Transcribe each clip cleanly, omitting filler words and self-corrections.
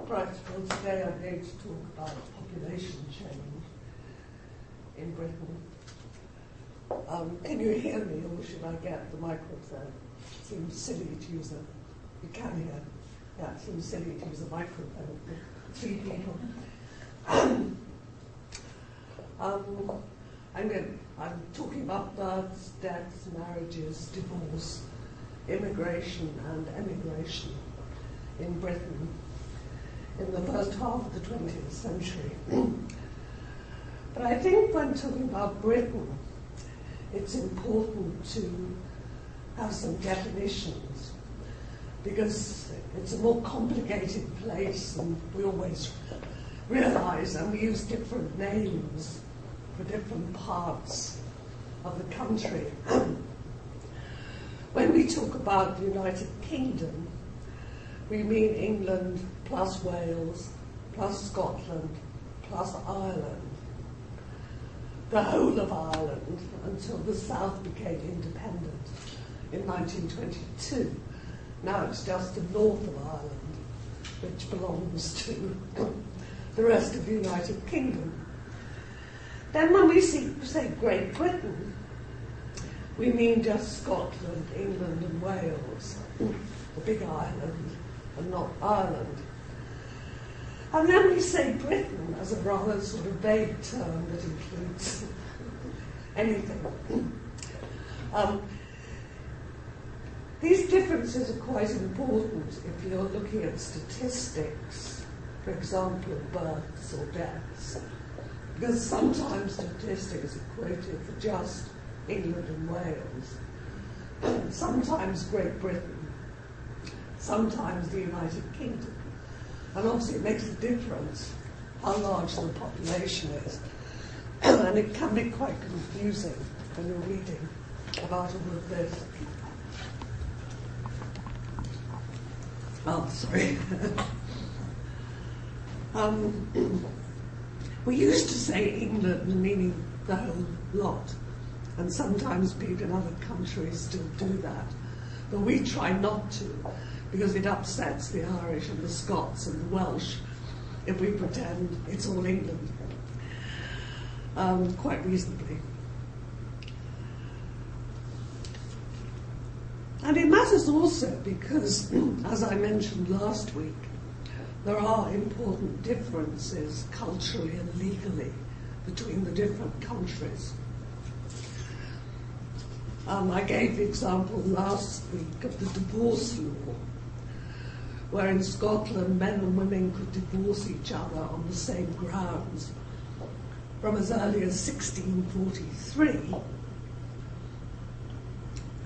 Right, well today I'm going to talk about population change in Britain. Can you hear me, or should I get the microphone? It seems silly to use you can hear. Yeah, it seems silly to use a microphone for 3 people. I'm talking about births, deaths, marriages, divorce, immigration and emigration in Britain in the first half of the 20th century. But I think when talking about Britain, it's important to have some definitions, because it's a more complicated place, and we always realize, and we use different names for different parts of the country. When we talk about the United Kingdom, we mean England plus Wales plus Scotland plus Ireland. The whole of Ireland until the South became independent in 1922. Now it's just the north of Ireland, which belongs to the rest of the United Kingdom. Then when we say Great Britain, we mean just Scotland, England and Wales, the big island, and not Ireland. And then we say Britain as a rather sort of vague term that includes anything. These differences are quite important if you're looking at statistics, for example, of births or deaths, because sometimes statistics are quoted for just England and Wales, sometimes Great Britain, sometimes the United Kingdom. And obviously it makes a difference how large the population is. And it can be quite confusing when you're reading about all of this. Oh, sorry. We used to say England meaning the whole lot, and sometimes people in other countries still do that. But we try not to, because it upsets the Irish and the Scots and the Welsh if we pretend it's all England, quite reasonably. And it matters also because, as I mentioned last week, there are important differences culturally and legally between the different countries. I gave the example last week of the divorce law, where in Scotland men and women could divorce each other on the same grounds from as early as 1643,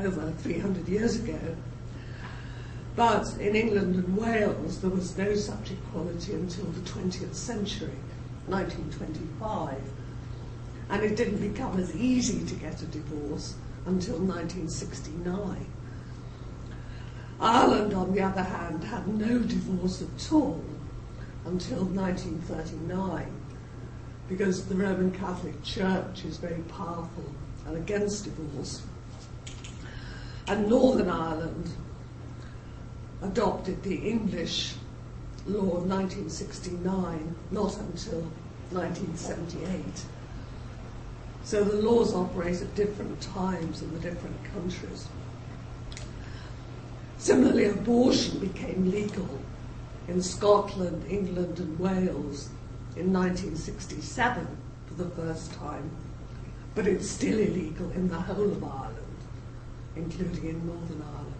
over 300 years ago. But in England and Wales there was no such equality until the 20th century, 1925, and it didn't become as easy to get a divorce until 1969. Ireland, on the other hand, had no divorce at all until 1939, because the Roman Catholic Church is very powerful and against divorce. And Northern Ireland adopted the English law of 1969, not until 1978. So the laws operate at different times in the different countries. Similarly, abortion became legal in Scotland, England and Wales in 1967 for the first time, but it's still illegal in the whole of Ireland, including in Northern Ireland.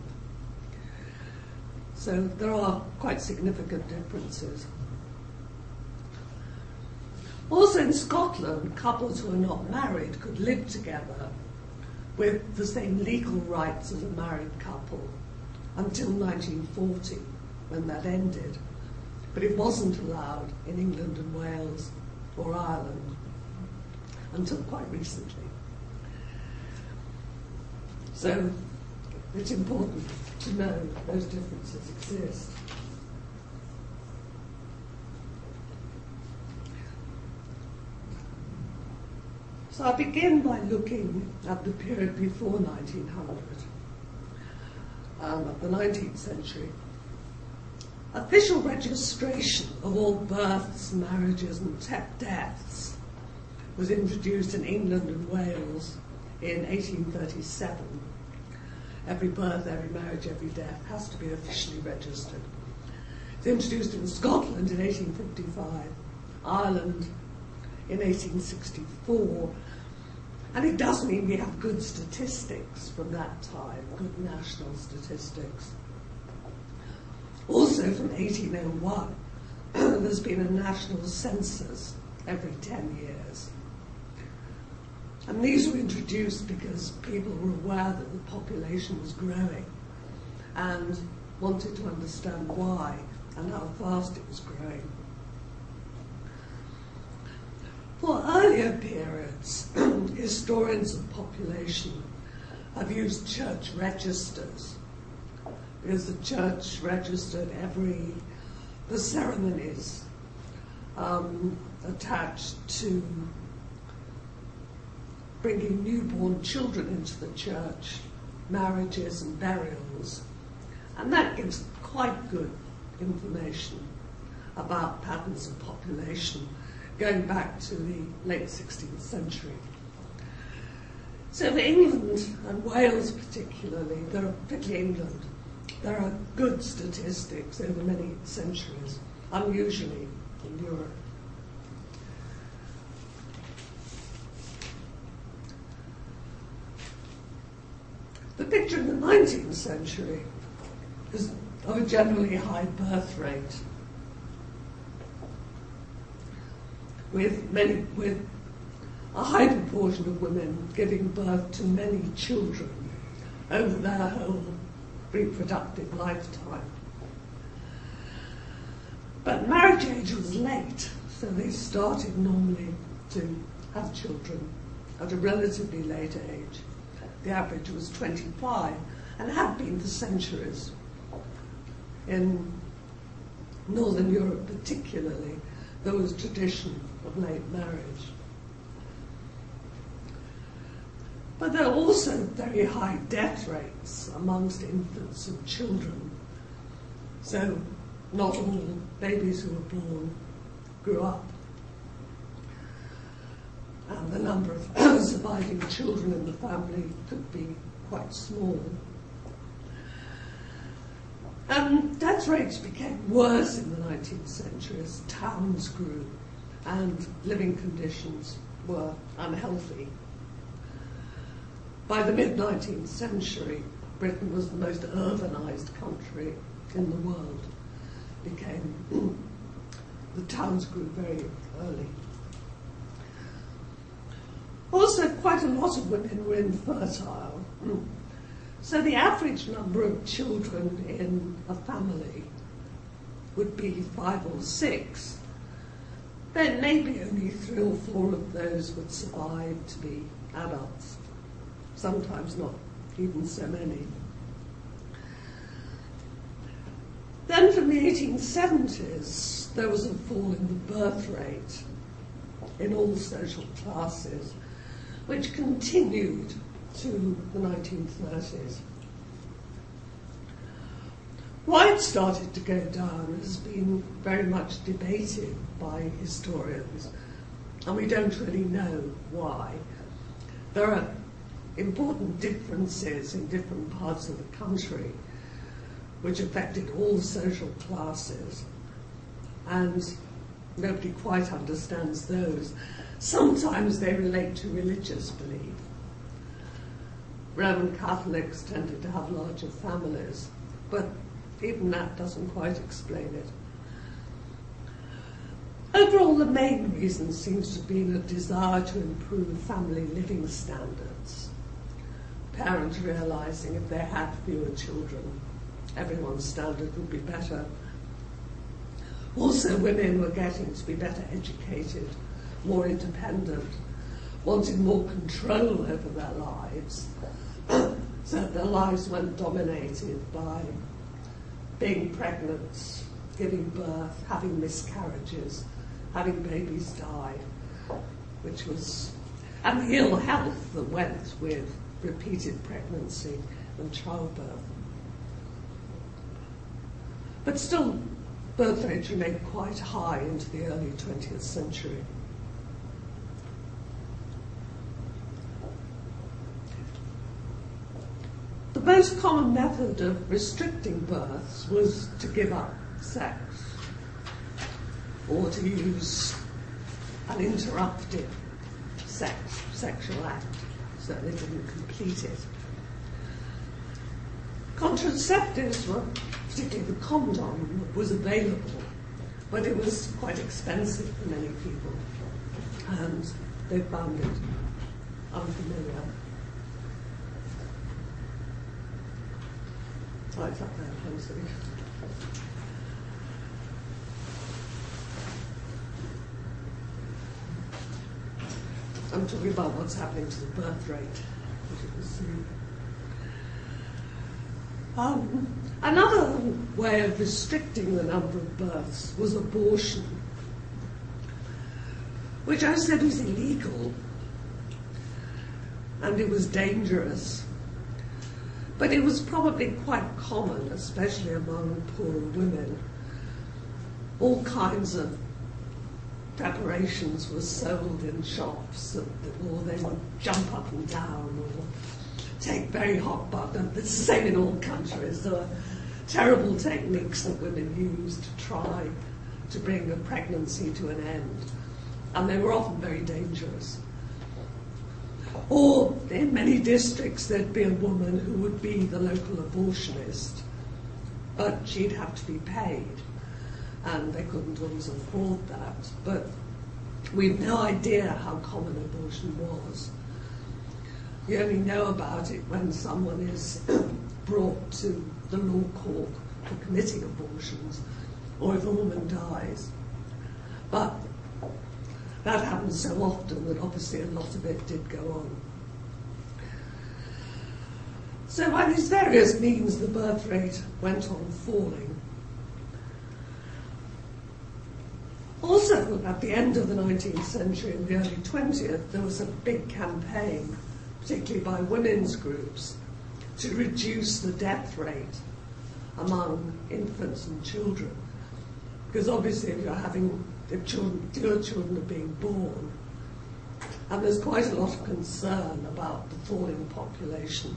So there are quite significant differences. Also in Scotland, couples who are not married could live together with the same legal rights as a married couple until 1940, when that ended. But it wasn't allowed in England and Wales or Ireland until quite recently. So it's important to know those differences exist. So I begin by looking at the period before 1900, of the 19th century. Official registration of all births, marriages and deaths was introduced in England and Wales in 1837. Every birth, every marriage, every death has to be officially registered. It's introduced in Scotland in 1855, Ireland in 1864, and it does mean we have good statistics from that time, good national statistics. Also from 1801, there's been a national census every 10 years. And these were introduced because people were aware that the population was growing and wanted to understand why and how fast it was growing. For earlier periods, historians of population have used church registers because the church registered the ceremonies attached to bringing newborn children into the church, marriages and burials, and that gives quite good information about patterns of population going back to the late 16th century. So for England and Wales particularly, particularly England, there are good statistics over many centuries, unusually in Europe. The picture in the 19th century is of a generally high birth rate, with a high proportion of women giving birth to many children over their whole reproductive lifetime. But marriage age was late, so they started normally to have children at a relatively late age. The average was 25 and had been for centuries. In Northern Europe particularly, there was tradition of late marriage. But there are also very high death rates amongst infants and children. So not all babies who were born grew up. And the number of surviving children in the family could be quite small. Death rates became worse in the 19th century as towns grew and living conditions were unhealthy. By the mid-19th century, Britain was the most urbanised country in the world. The towns grew very early. Also, quite a lot of women were infertile. So the average number of children in a family would be 5 or 6. Then maybe only 3 or 4 of those would survive to be adults. Sometimes not even so many. Then from the 1870s, there was a fall in the birth rate in all social classes, which continued to the 1930s. Why it started to go down has been very much debated by historians, and we don't really know why. There are important differences in different parts of the country which affected all social classes, and nobody quite understands those. Sometimes they relate to religious belief. Roman Catholics tended to have larger families, but even that doesn't quite explain it. Overall, the main reason seems to have been a desire to improve family living standards. Parents realising if they had fewer children, everyone's standard would be better. Also, women were getting to be better educated, more independent, wanting more control over their lives, so their lives weren't dominated by being pregnant, giving birth, having miscarriages, having babies die, and the ill health that went with repeated pregnancy and childbirth. But still, birth rate remained quite high into the early 20th century. The most common method of restricting births was to give up sex, or to use an interrupted sexual act, so they didn't complete it. Contraceptives were, particularly the condom, was available, but it was quite expensive for many people, and they found it unfamiliar. Right up there, Pansy. I'm talking about what's happening to the birth rate, as you can see. Another way of restricting the number of births was abortion, which I said was illegal, and it was dangerous. But it was probably quite common, especially among poorer women. All kinds of preparations were sold in shops, or they would jump up and down, or take very hot butter. It's the same in all countries. There were terrible techniques that women used to try to bring a pregnancy to an end, and they were often very dangerous. Or in many districts there'd be a woman who would be the local abortionist, but she'd have to be paid, and they couldn't always afford that. But we've no idea how common abortion was. You only know about it when someone is brought to the law court for committing abortions, or if a woman dies. But that happened so often that obviously a lot of it did go on. So by these various means, the birth rate went on falling. Also, at the end of the 19th century and the early 20th, there was a big campaign, particularly by women's groups, to reduce the death rate among infants and children. Because obviously if your children are being born, and there's quite a lot of concern about the falling population,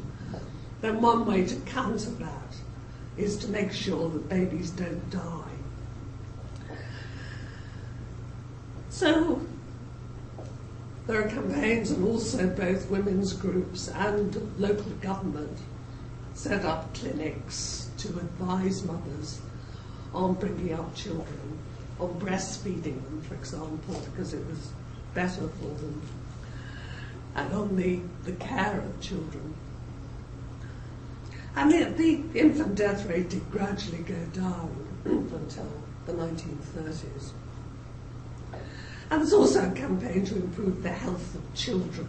then one way to counter that is to make sure that babies don't die. So there are campaigns, and also both women's groups and local government set up clinics to advise mothers on bringing up children, on breastfeeding them, for example, because it was better for them, and on the care of children. And the infant death rate did gradually go down until the 1930s. And there's also a campaign to improve the health of children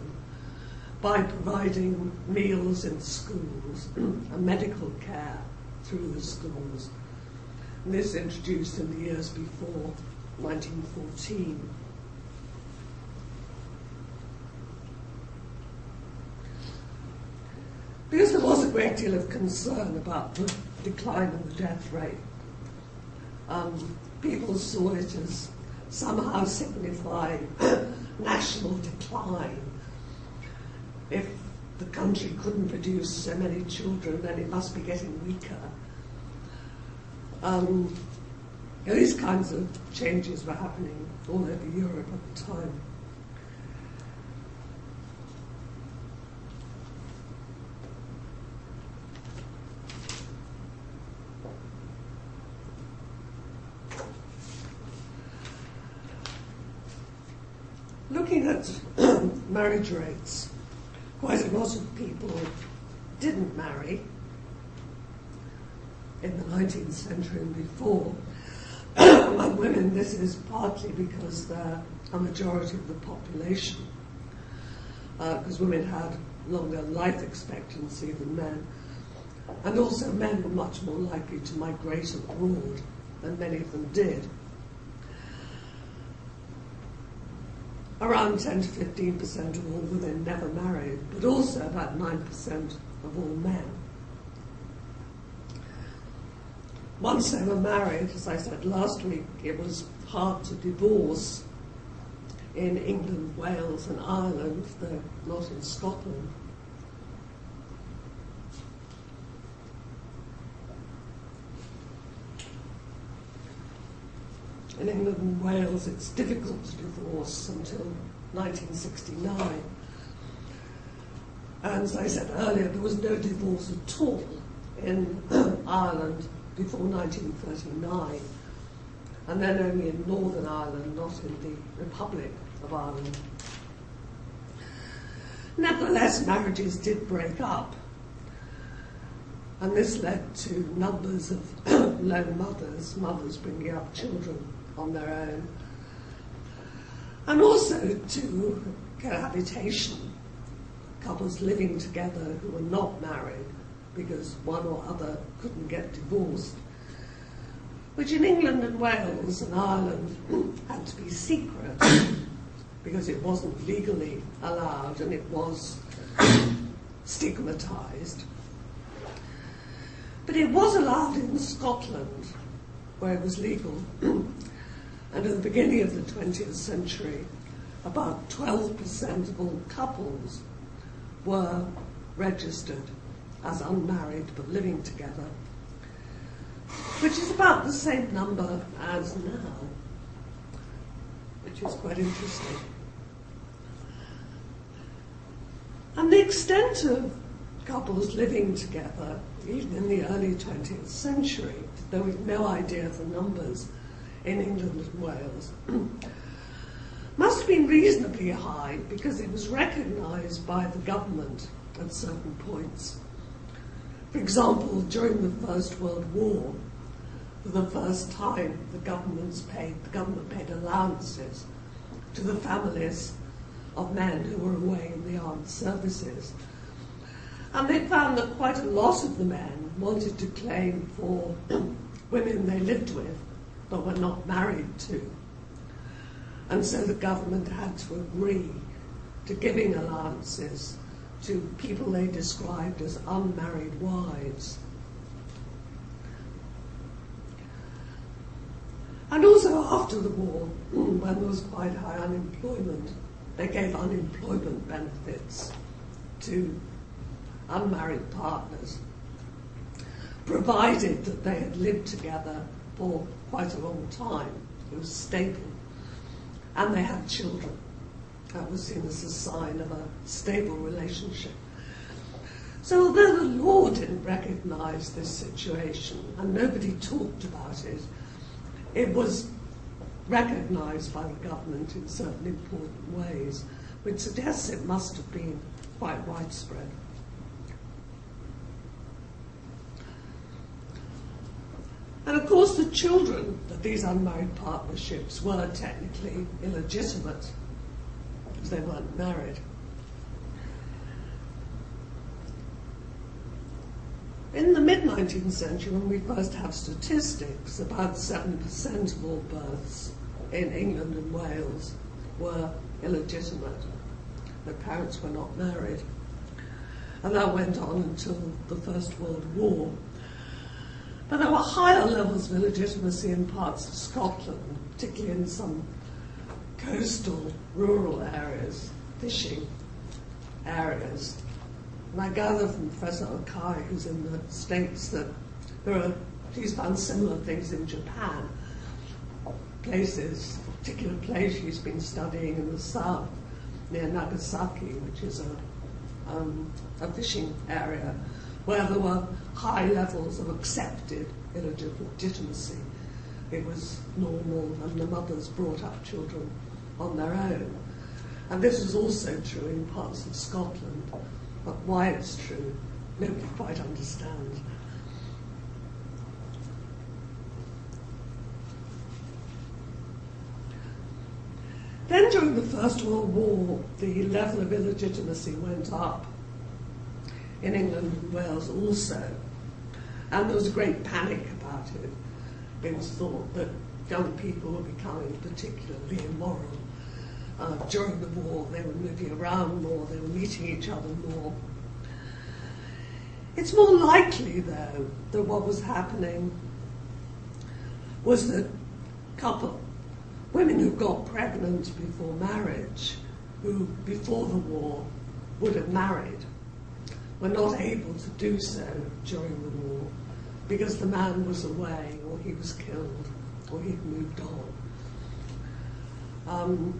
by providing meals in schools and medical care through the schools. And this introduced in the years before 1914. Because there was a great deal of concern about the decline in the death rate, people saw it as somehow signifying national decline. If the country couldn't produce so many children, then it must be getting weaker. These kinds of changes were happening all over Europe at the time. Looking at marriage rates, quite a lot of people didn't marry in the 19th century and before. Among women, this is partly because they're a majority of the population, because women had longer life expectancy than men, and also men were much more likely to migrate abroad, and many of them did. Around 10 to 15% of all women never married, but also about 9% of all men. once they were married, as I said last week, it was hard to divorce in England, Wales and Ireland, though not in Scotland. In England and Wales, it's difficult to divorce until 1969. And as I said earlier, there was no divorce at all in Ireland before 1939, and then only in Northern Ireland, not in the Republic of Ireland. Nevertheless, marriages did break up, and this led to numbers of lone mothers bringing up children on their own, and also to cohabitation, couples living together who were not married because one or other couldn't get divorced, which in England and Wales and Ireland had to be secret because it wasn't legally allowed and it was stigmatised. But it was allowed in Scotland, where it was legal. And at the beginning of the 20th century, about 12% of all couples were registered as unmarried but living together, which is about the same number as now, which is quite interesting. And the extent of couples living together, even in the early 20th century, though we've no idea of the numbers in England and Wales, must have been reasonably high because it was recognised by the government at certain points. For example, during the First World War, for the first time the government paid allowances to the families of men who were away in the armed services. And they found that quite a lot of the men wanted to claim for women they lived with but were not married to. And so the government had to agree to giving allowances to people they described as unmarried wives. And also after the war, when there was quite high unemployment, they gave unemployment benefits to unmarried partners, provided that they had lived together for quite a long time. It was stable. And they had children. That was seen as a sign of a stable relationship. So although the law didn't recognise this situation and nobody talked about it, it was recognised by the government in certain important ways, which suggests it must have been quite widespread. And of course the children of these unmarried partnerships were technically illegitimate because they weren't married. In the mid-19th century, when we first have statistics, about 7% of all births in England and Wales were illegitimate. Their parents were not married. And that went on until the First World War. But there were higher levels of illegitimacy in parts of Scotland, particularly in some coastal, rural areas, fishing areas. And I gather from Professor Okai, who's in the States, that she's found similar things in Japan. Places, a particular place she's been studying in the south, near Nagasaki, which is a fishing area, where there were high levels of accepted illegitimacy. It was normal, and the mothers brought up children on their own. And this was also true in parts of Scotland, but why it's true, nobody quite understands. Then during the First World War, the level of illegitimacy went up in England and Wales also, and there was a great panic about it. It was thought that young people were becoming particularly immoral. During the war, they were moving around more, they were meeting each other more. It's more likely, though, that what was happening was that women who got pregnant before marriage, who before the war would have married, were not able to do so during the war because the man was away, or he was killed, or he'd moved on.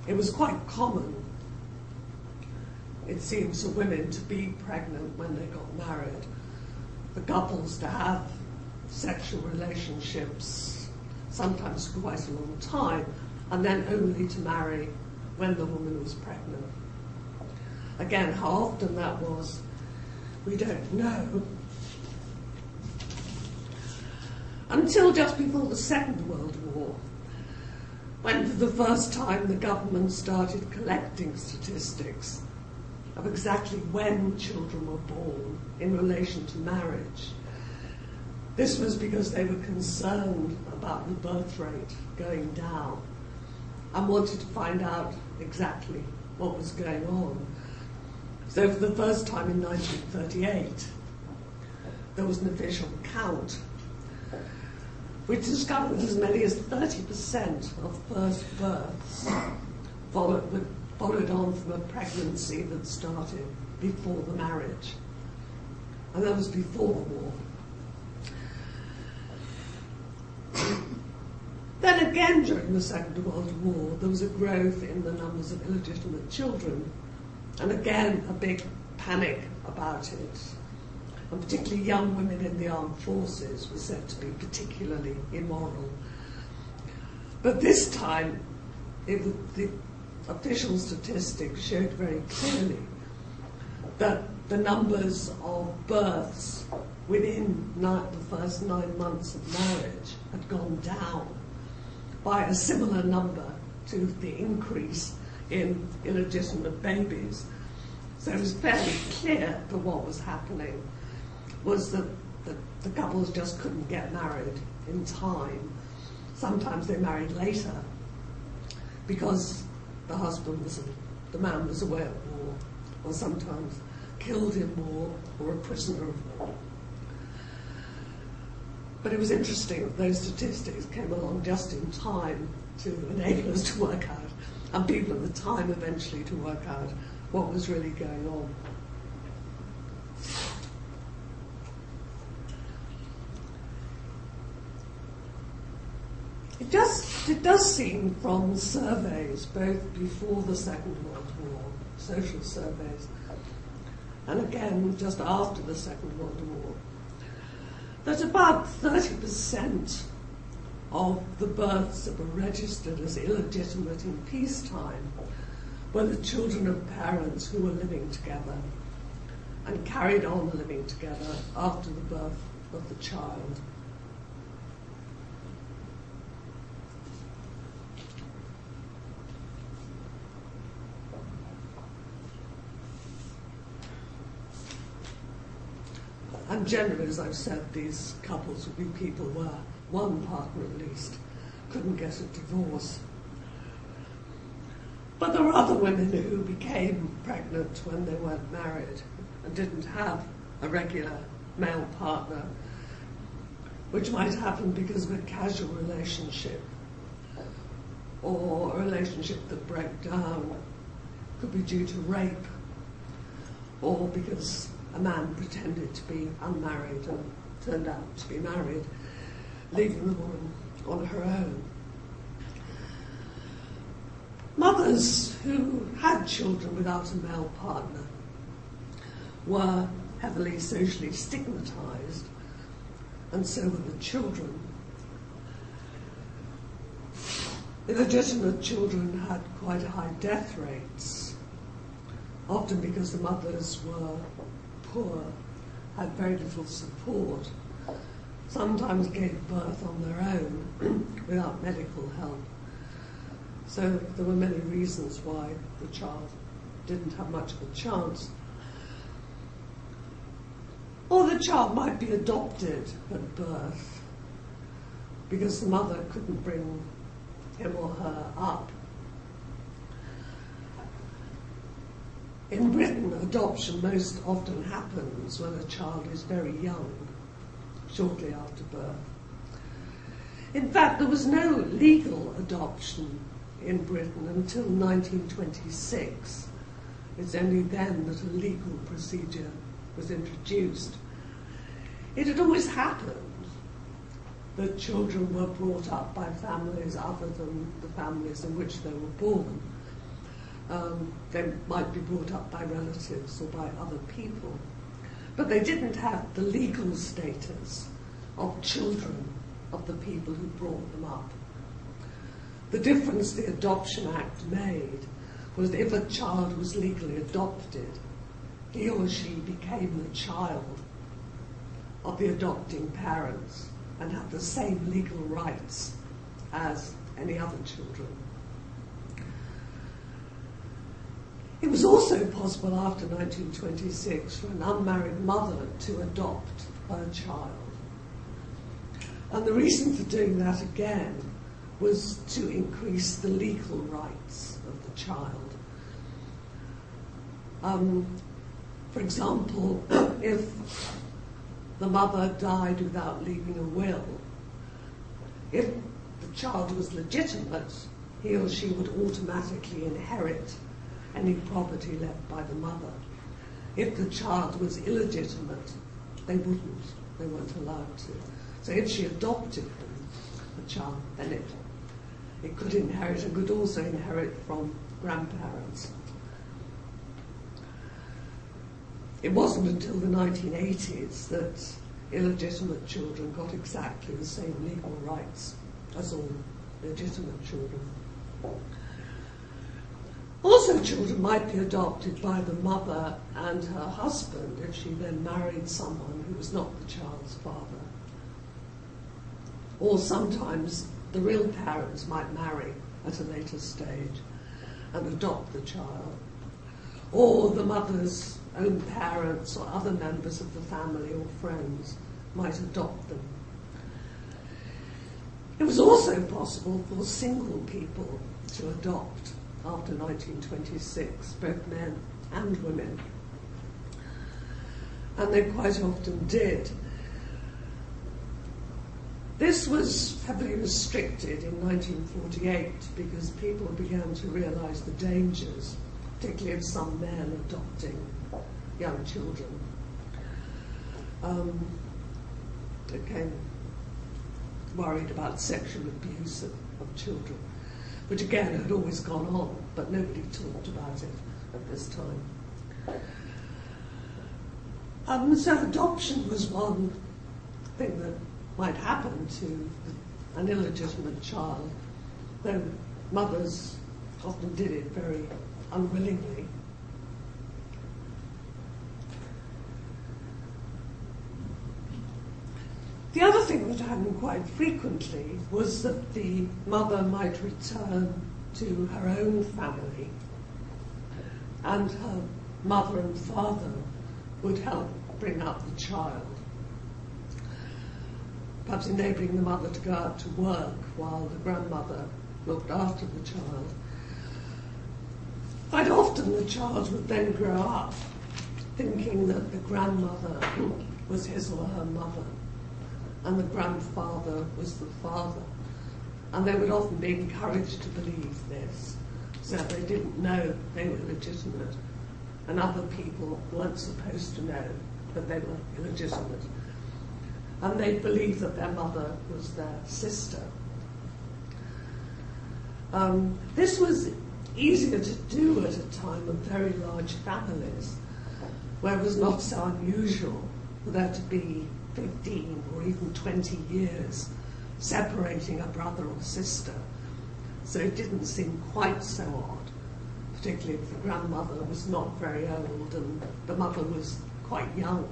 It was quite common, it seems, for women to be pregnant when they got married, for couples to have sexual relationships, sometimes for quite a long time, and then only to marry when the woman was pregnant. Again, how often that was, we don't know. Until just before the Second World War, when for the first time the government started collecting statistics of exactly when children were born in relation to marriage. This was because they were concerned about the birth rate going down and wanted to find out exactly what was going on. So for the first time in 1938, there was an official count which discovered as many as 30% of first births followed on from a pregnancy that started before the marriage. And that was before the war. Then again, during the Second World War, there was a growth in the numbers of illegitimate children, and again a big panic about it. And particularly young women in the armed forces were said to be particularly immoral. But this time, the official statistics showed very clearly that the numbers of births within the first 9 months of marriage had gone down by a similar number to the increase in illegitimate babies. So it was fairly clear that what was happening was that the couples just couldn't get married in time. Sometimes they married later because the man was away at war, or sometimes killed in war, or a prisoner of war. But it was interesting that those statistics came along just in time to enable us to work out, and people at the time eventually to work out what was really going on. It does seem from surveys, both before the Second World War, social surveys, and again just after the Second World War, that about 30% of the births that were registered as illegitimate in peacetime were the children of parents who were living together and carried on living together after the birth of the child. And generally, as I've said, these couples would be people where one partner at least couldn't get a divorce. But there were other women who became pregnant when they weren't married and didn't have a regular male partner, which might happen because of a casual relationship or a relationship that broke down. Could be due to rape, or because a man pretended to be unmarried and turned out to be married, leaving the woman on her own. Mothers who had children without a male partner were heavily socially stigmatized, and so were the children. Illegitimate children had quite high death rates, often because the mothers were poor, had very little support, sometimes gave birth on their own without medical help. So there were many reasons why the child didn't have much of a chance. Or the child might be adopted at birth because the mother couldn't bring him or her up. In Britain, adoption most often happens when a child is very young, shortly after birth. In fact, there was no legal adoption in Britain until 1926. It's only then that a legal procedure was introduced. It had always happened that children were brought up by families other than the families in which they were born. They might be brought up by relatives or by other people, but they didn't have the legal status of children of the people who brought them up. The difference the Adoption Act made was that if a child was legally adopted, he or she became the child of the adopting parents and had the same legal rights as any other children. It was also possible after 1926 for an unmarried mother to adopt her child. And the reason for doing that again was to increase the legal rights of the child. For example, if the mother died without leaving a will, if the child was legitimate, he or she would automatically inherit any property left by the mother. If the child was illegitimate, they wouldn't. They weren't allowed to. So if she adopted the child, then it could inherit and could also inherit from grandparents. It wasn't until the 1980s that illegitimate children got exactly the same legal rights as all legitimate children. Also, children might be adopted by the mother and her husband if she then married someone who was not the child's father. Or sometimes the real parents might marry at a later stage and adopt the child. Or the mother's own parents or other members of the family or friends might adopt them. It was also possible for single people to adopt after 1926, both men and women. And they quite often did. This was heavily restricted in 1948 because people began to realise the dangers, particularly of some men adopting young children. They became worried about sexual abuse of children, which again had always gone on, but nobody talked about it at this time. So adoption was one thing that might happen to an illegitimate child, though mothers often did it very unwillingly. The other thing that happened quite frequently was that the mother might return to her own family, and her mother and father would help bring up the child, perhaps enabling the mother to go out to work while the grandmother looked after the child. Quite often the child would then grow up thinking that the grandmother was his or her mother and the grandfather was the father. And they would often be encouraged to believe this, so they didn't know they were legitimate, and other people weren't supposed to know that they were illegitimate. And they believed that their mother was their sister. This was easier to do at a time of very large families, where it was not so unusual for there to be 15 or even 20 years separating a brother or sister. So it didn't seem quite so odd, particularly if the grandmother was not very old and the mother was quite young,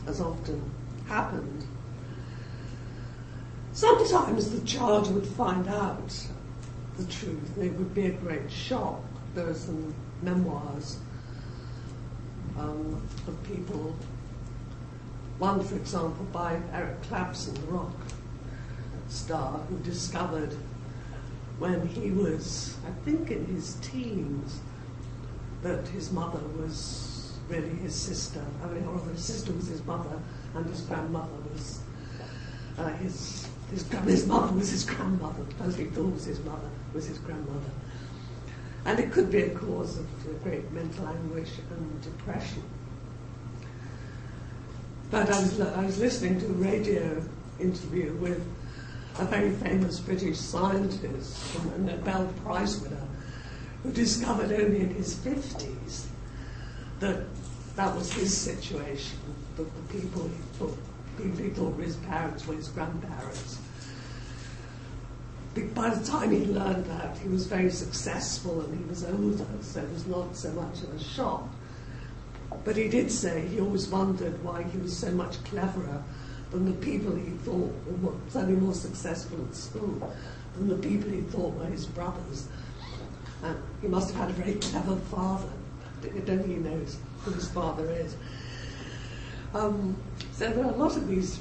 as often happened. Sometimes the child would find out the truth and it would be a great shock. There are some memoirs of people, one for example by Eric Clapton, the rock star, who discovered when he was, I think in his teens, that his mother was really his sister. I mean, or his sister was his mother and his grandmother was his his mother was his grandmother, the person he thought was his mother was his grandmother. And it could be a cause of great mental anguish and depression. But I was listening to a radio interview with a very famous British scientist, a Nobel Prize winner, who discovered only in his 50s that that was his situation, that the people he thought were his parents were his grandparents. By the time he learned that, he was very successful and he was older, so it was not so much of a shock. But he did say he always wondered why he was so much cleverer than the people he thought were certainly more successful at school than the people he thought were his brothers. And he must have had a very clever father. I don't think he knows who his father is. So there are a lot of these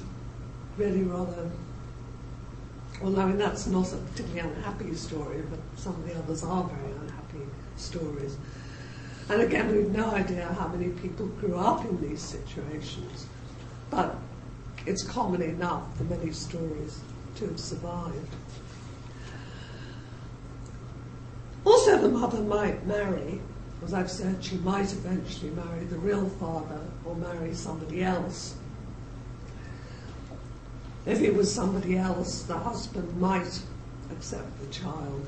really rather, well, I mean, that's not a particularly unhappy story, but some of the others are very unhappy stories. And again, we've no idea how many people grew up in these situations, but it's common enough for many stories to have survived. Also, the mother might marry, as I've said, she might eventually marry the real father or marry somebody else. If it was somebody else, the husband might accept the child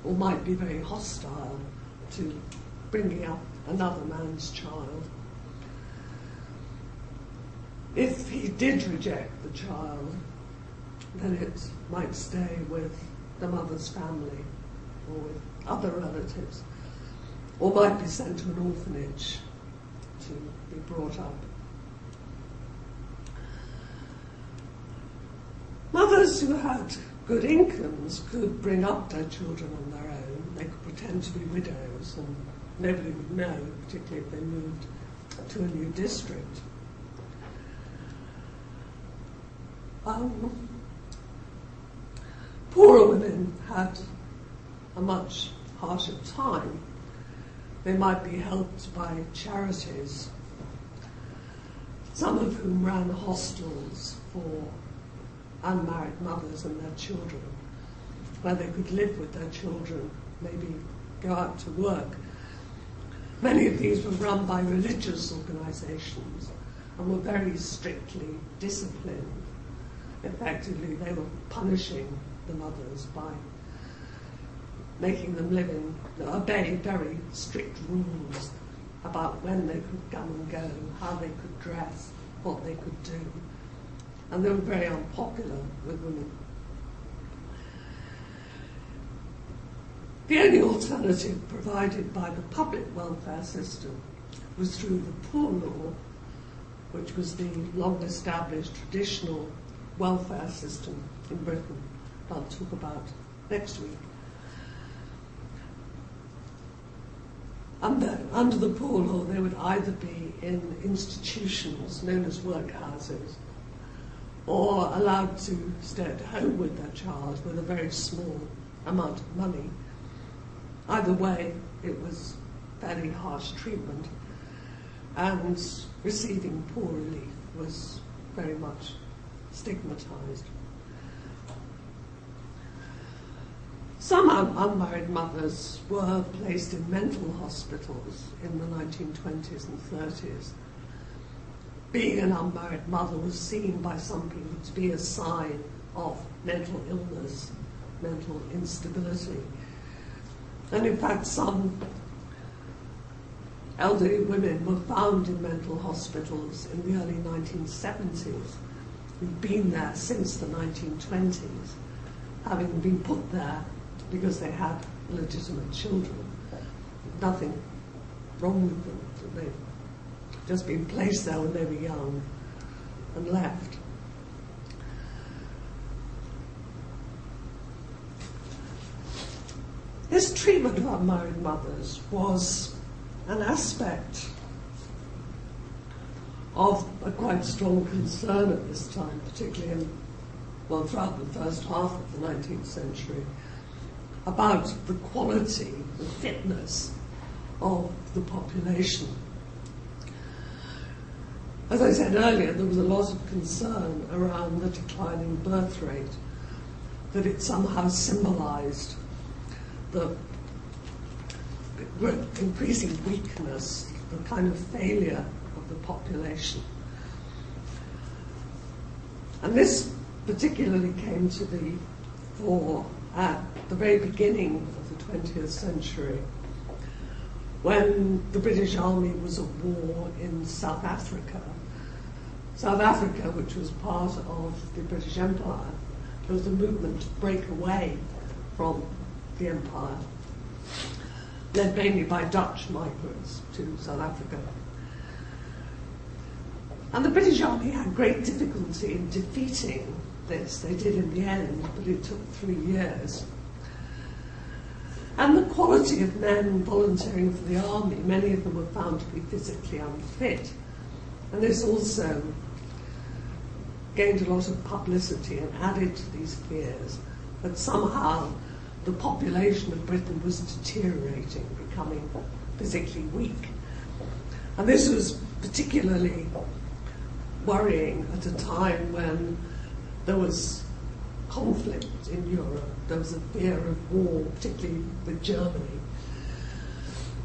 or might be very hostile to bringing up another man's child. If he did reject the child, then it might stay with the mother's family or with other relatives, or might be sent to an orphanage to be brought up. Mothers who had good incomes could bring up their children on their own. They could pretend to be widows and nobody would know, particularly if they moved to a new district. Poorer women had a much harsher time. They might be helped by charities, some of whom ran hostels for unmarried mothers and their children, where they could live with their children, maybe go out to work. Many of these were run by religious organisations and were very strictly disciplined. Effectively, they were punishing the mothers by making them obey very strict rules about when they could come and go, how they could dress, what they could do. And they were very unpopular with women. The only alternative provided by the public welfare system was through the Poor Law, which was the long-established traditional welfare system in Britain that I'll talk about next week. Under the Poor Law, they would either be in institutions known as workhouses or allowed to stay at home with their child with a very small amount of money. Either way, it was fairly harsh treatment, and receiving poor relief was very much stigmatized. Some unmarried mothers were placed in mental hospitals in the 1920s and 30s. Being an unmarried mother was seen by some people to be a sign of mental illness, mental instability. And in fact, some elderly women were found in mental hospitals in the early 1970s, who'd been there since the 1920s, having been put there because they had legitimate children. Nothing wrong with them. They'd just been placed there when they were young and left. This treatment of unmarried mothers was an aspect of a quite strong concern at this time, particularly throughout the first half of the 19th century, about the quality, the fitness of the population. As I said earlier, there was a lot of concern around the declining birth rate that it somehow symbolised the increasing weakness, the kind of failure of the population. And this particularly came to the fore at the very beginning of the 20th century, when the British Army was at war in South Africa. South Africa, which was part of the British Empire, there was a movement to break away from the empire, led mainly by Dutch migrants to South Africa. And the British Army had great difficulty in defeating this. They did in the end, but it took 3 years. And the quality of men volunteering for the army, many of them were found to be physically unfit. And this also gained a lot of publicity and added to these fears that somehow the population of Britain was deteriorating, becoming physically weak. And this was particularly worrying at a time when there was conflict in Europe. There was a fear of war, particularly with Germany,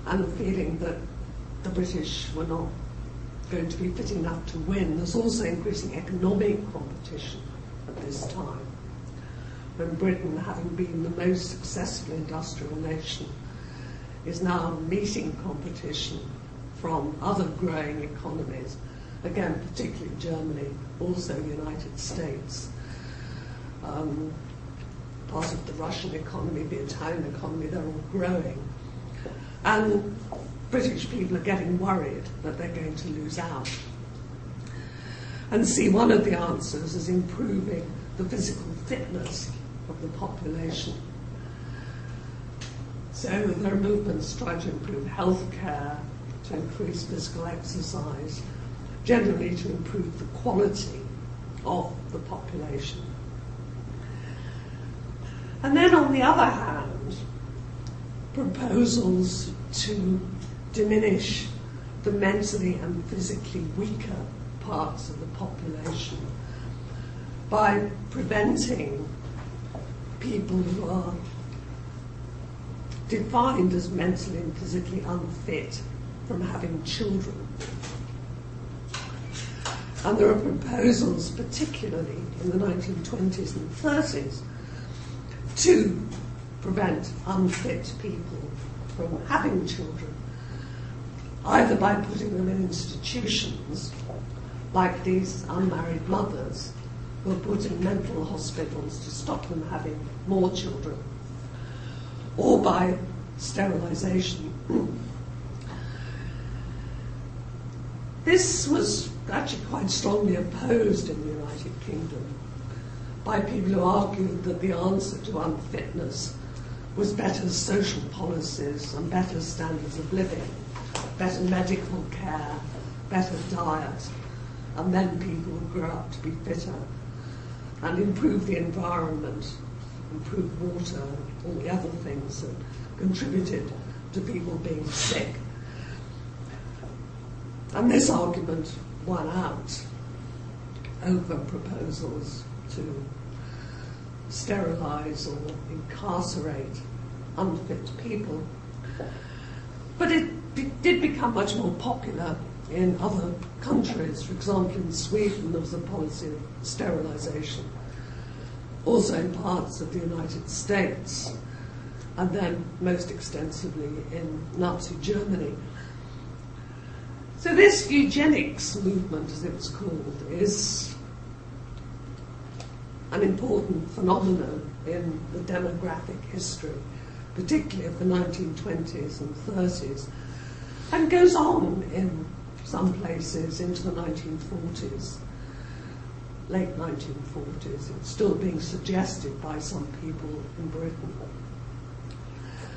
and a feeling that the British were not going to be fit enough to win. There's also increasing economic competition at this time, when Britain, having been the most successful industrial nation, is now meeting competition from other growing economies, again, particularly Germany, also the United States, part of the Russian economy, the Italian economy, they're all growing. And British people are getting worried that they're going to lose out. And see, one of the answers is improving the physical fitness of the population. So there are movements trying to improve healthcare, to increase physical exercise, generally to improve the quality of the population. And then on the other hand, proposals to diminish the mentally and physically weaker parts of the population by preventing people who are defined as mentally and physically unfit from having children. And there are proposals, particularly in the 1920s and 30s, to prevent unfit people from having children, either by putting them in institutions, like these unmarried mothers who are put in mental hospitals to stop them having more children, or by sterilisation. This was actually quite strongly opposed in the United Kingdom by people who argued that the answer to unfitness was better social policies and better standards of living, better medical care, better diet, and then people would grow up to be fitter, and improve the environment, improve water, all the other things that contributed to people being sick. And this argument won out over proposals to sterilise or incarcerate unfit people. But it did become much more popular in other countries. For example, in Sweden there was a policy of sterilisation, also in parts of the United States, and then most extensively in Nazi Germany. So this eugenics movement, as it was called, is an important phenomenon in the demographic history, particularly of the 1920s and 30s, and goes on in some places into the 1940s, late 1940s. It's still being suggested by some people in Britain.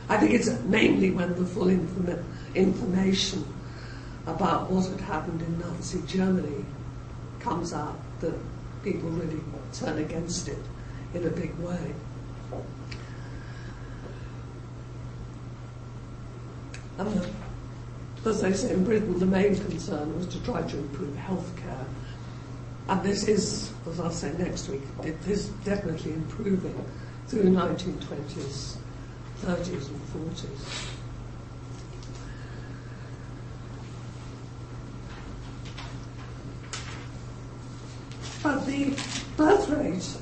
I think it's mainly when the full information about what had happened in Nazi Germany comes out that people really turn against it in a big way. As I say, in Britain the main concern was to try to improve healthcare. And this is, as I'll say next week, it is definitely improving through the 1920s, 30s and 40s. But the birth rate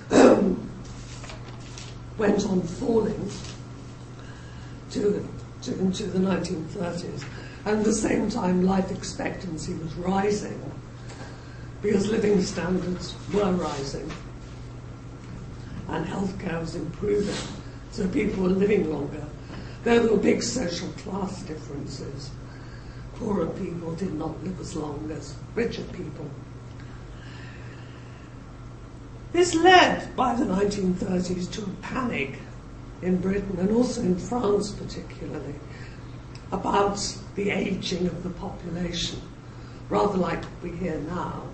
went on falling into the 1930s, and at the same time life expectancy was rising because living standards were rising and healthcare was improving, so people were living longer. Though there were big social class differences, poorer people did not live as long as richer people. This led, by the 1930s, to a panic in Britain and also in France particularly about the ageing of the population, rather like we hear now.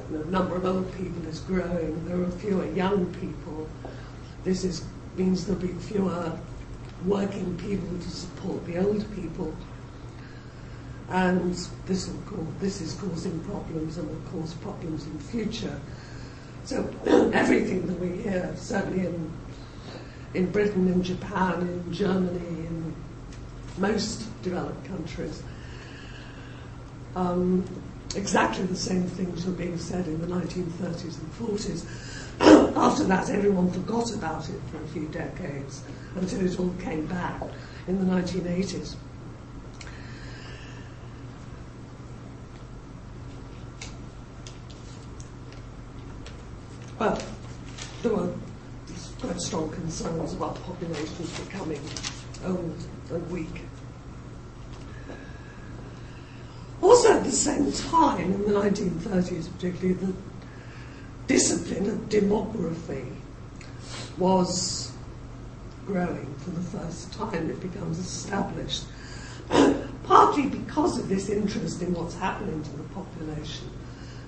The number of old people is growing, there are fewer young people. This means there'll be fewer working people to support the old people, and this is causing problems and will cause problems in future. So everything that we hear, certainly in Britain, in Japan, in Germany, in most developed countries, exactly the same things were being said in the 1930s and 40s. After that, everyone forgot about it for a few decades until it all came back in the 1980s. But there were quite strong concerns about populations becoming old and weak. Also at the same time, in the 1930s particularly, the discipline of demography was growing for the first time. It becomes established, partly because of this interest in what's happening to the population,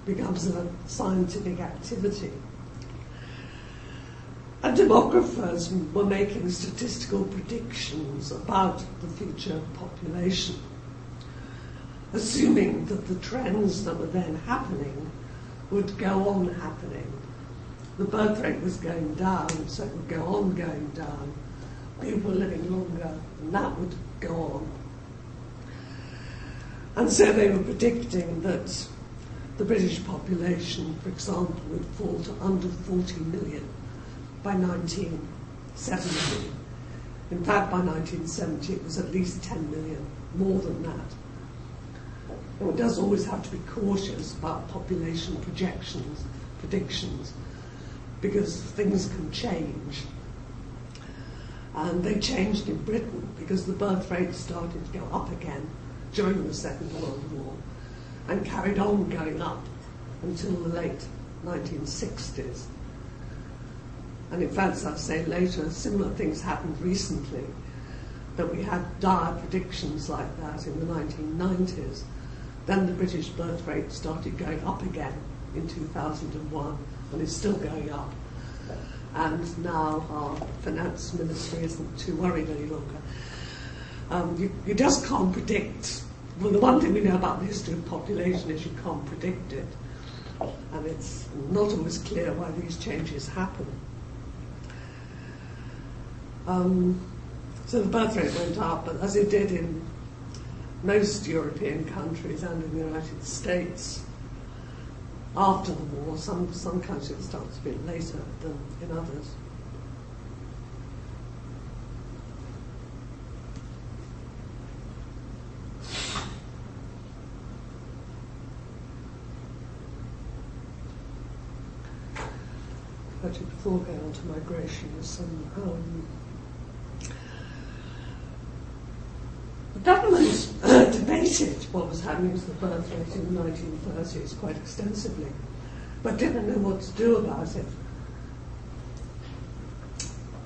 becomes a scientific activity. And demographers were making statistical predictions about the future population, assuming that the trends that were then happening would go on happening. The birth rate was going down, so it would go on going down. People were living longer, and that would go on. And so they were predicting that the British population, for example, would fall to under 40 million by 1970. In fact, by 1970 it was at least 10 million, more than that. One does always have to be cautious about population predictions, because things can change. And they changed in Britain because the birth rate started to go up again during the Second World War and carried on going up until the late 1960s. And in fact, as I'll say later, similar things happened recently, that we had dire predictions like that in the 1990s. Then the British birth rate started going up again in 2001, and it's still going up. And now our finance ministry isn't too worried any longer. You just can't predict. Well, the one thing we know about the history of population is you can't predict it. And it's not always clear why these changes happen. So the birth rate went up, but as it did in most European countries and in the United States after the war, some countries it starts a bit later than in others. Actually, before going on to migration, the government debated what was happening to the birth rate in the 1930s quite extensively, but didn't know what to do about it.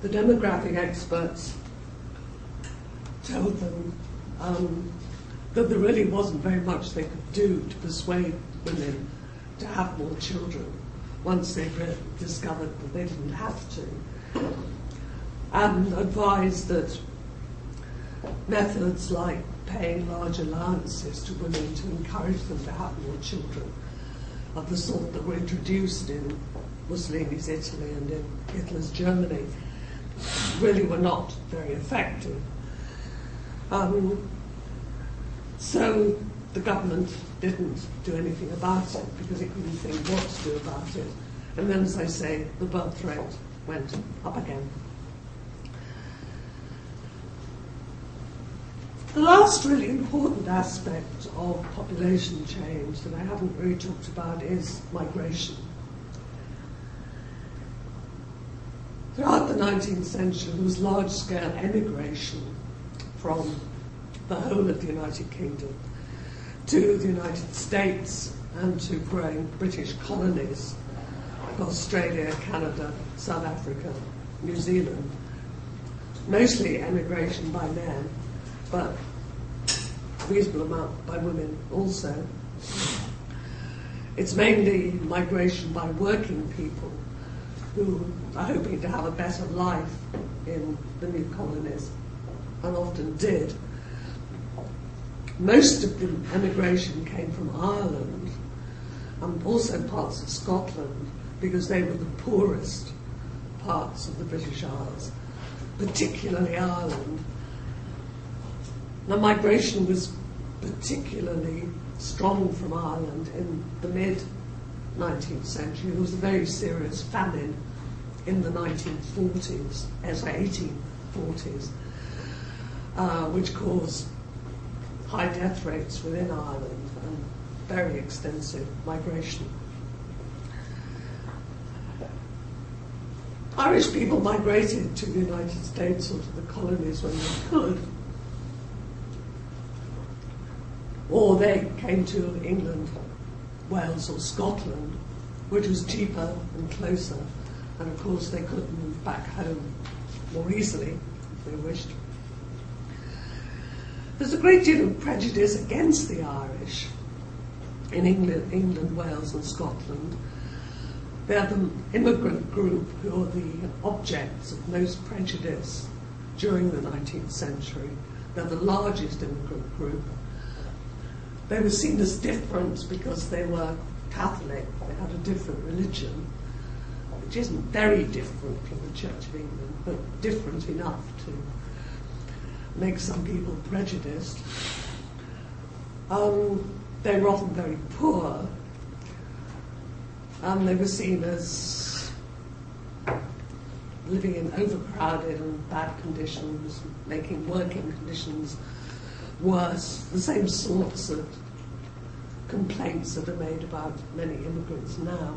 The demographic experts told them that there really wasn't very much they could do to persuade women to have more children once they discovered that they didn't have to, and advised that methods like paying large allowances to women to encourage them to have more children of the sort that were introduced in Mussolini's Italy and in Hitler's Germany really were not very effective. So the government didn't do anything about it because it couldn't think what to do about it. And then, as I say, the birth rate went up again. The last really important aspect of population change that I haven't really talked about is migration. Throughout the 19th century, there was large-scale emigration from the whole of the United Kingdom to the United States and to growing British colonies like Australia, Canada, South Africa, New Zealand. Mostly emigration by men, but a reasonable amount by women also. It's mainly migration by working people who are hoping to have a better life in the new colonies, and often did. Most of the emigration came from Ireland and also parts of Scotland because they were the poorest parts of the British Isles, particularly Ireland. The migration was particularly strong from Ireland in the mid-19th century. There was a very serious famine in the 1940s, 1840s, which caused high death rates within Ireland and very extensive migration. Irish people migrated to the United States or to the colonies when they could, or they came to England, Wales or Scotland, which was cheaper and closer, and of course they could move back home more easily if they wished. There's a great deal of prejudice against the Irish in England, Wales and Scotland. They're the immigrant group who are the objects of most prejudice during the 19th century. They're the largest immigrant group. They were seen as different because they were Catholic, they had a different religion, which isn't very different from the Church of England, but different enough to make some people prejudiced. They were often very poor, and they were seen as living in overcrowded and bad conditions, making working conditions worse, the same sorts of complaints that are made about many immigrants now.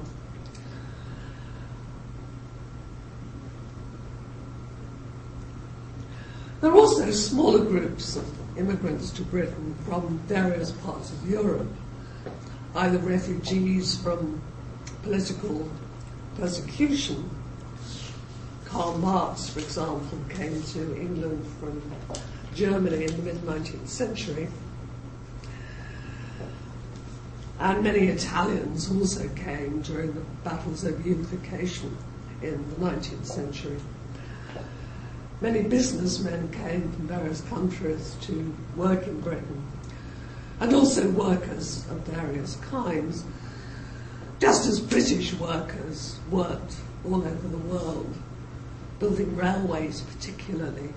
There are also smaller groups of immigrants to Britain from various parts of Europe, either refugees from political persecution. Karl Marx, for example, came to England from Germany in the mid-19th century. And many Italians also came during the battles over unification in the 19th century. Many businessmen came from various countries to work in Britain, and also workers of various kinds, just as British workers worked all over the world, building railways particularly,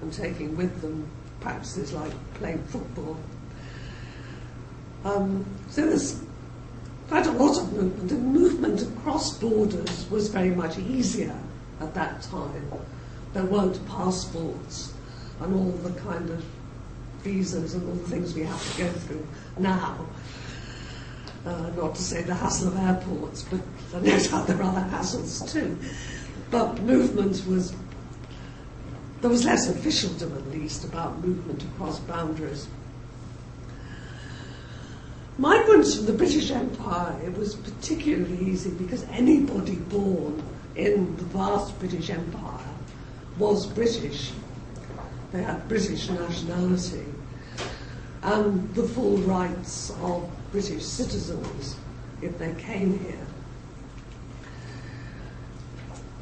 and taking with them practices like playing football. So there's quite a lot of movement, and movement across borders was very much easier at that time. There weren't passports and all the kind of visas and all the things we have to go through now. Not to say the hassle of airports, but no doubt there are other hassles too. But movement was, there was less officialdom at least about movement across boundaries. Migrants from the British Empire, it was particularly easy because anybody born in the vast British Empire was British. They had British nationality and the full rights of British citizens if they came here.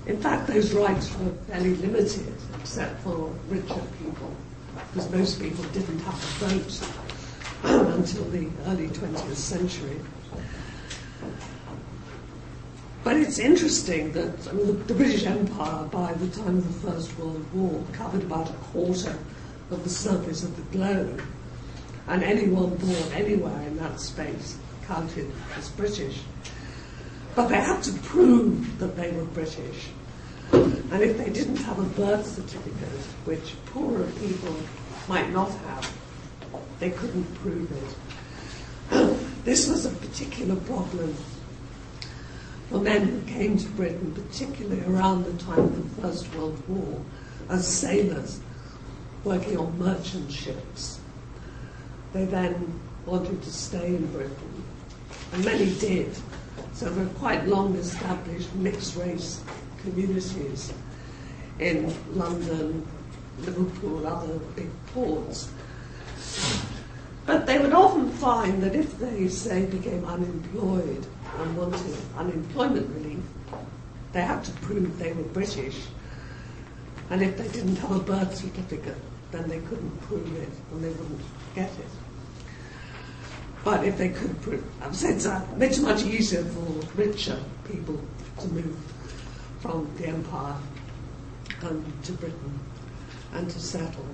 In fact, those rights were fairly limited, except for richer people, because most people didn't have to vote until the early 20th century. But it's interesting that the British Empire, by the time of the First World War, covered about a quarter of the surface of the globe, and anyone born anywhere in that space counted as British. But they had to prove that they were British. And if they didn't have a birth certificate, which poorer people might not have, they couldn't prove it. This was a particular problem for men who came to Britain, particularly around the time of the First World War, as sailors working on merchant ships. They then wanted to stay in Britain, and many did. So there were quite long-established mixed-race communities in London, Liverpool, other big ports. But they would often find that if they, say, became unemployed and wanted unemployment relief, they had to prove they were British. And if they didn't have a birth certificate, then they couldn't prove it and they wouldn't get it. But if they could prove, I've said it's much easier for richer people to move from the Empire to Britain and to settle.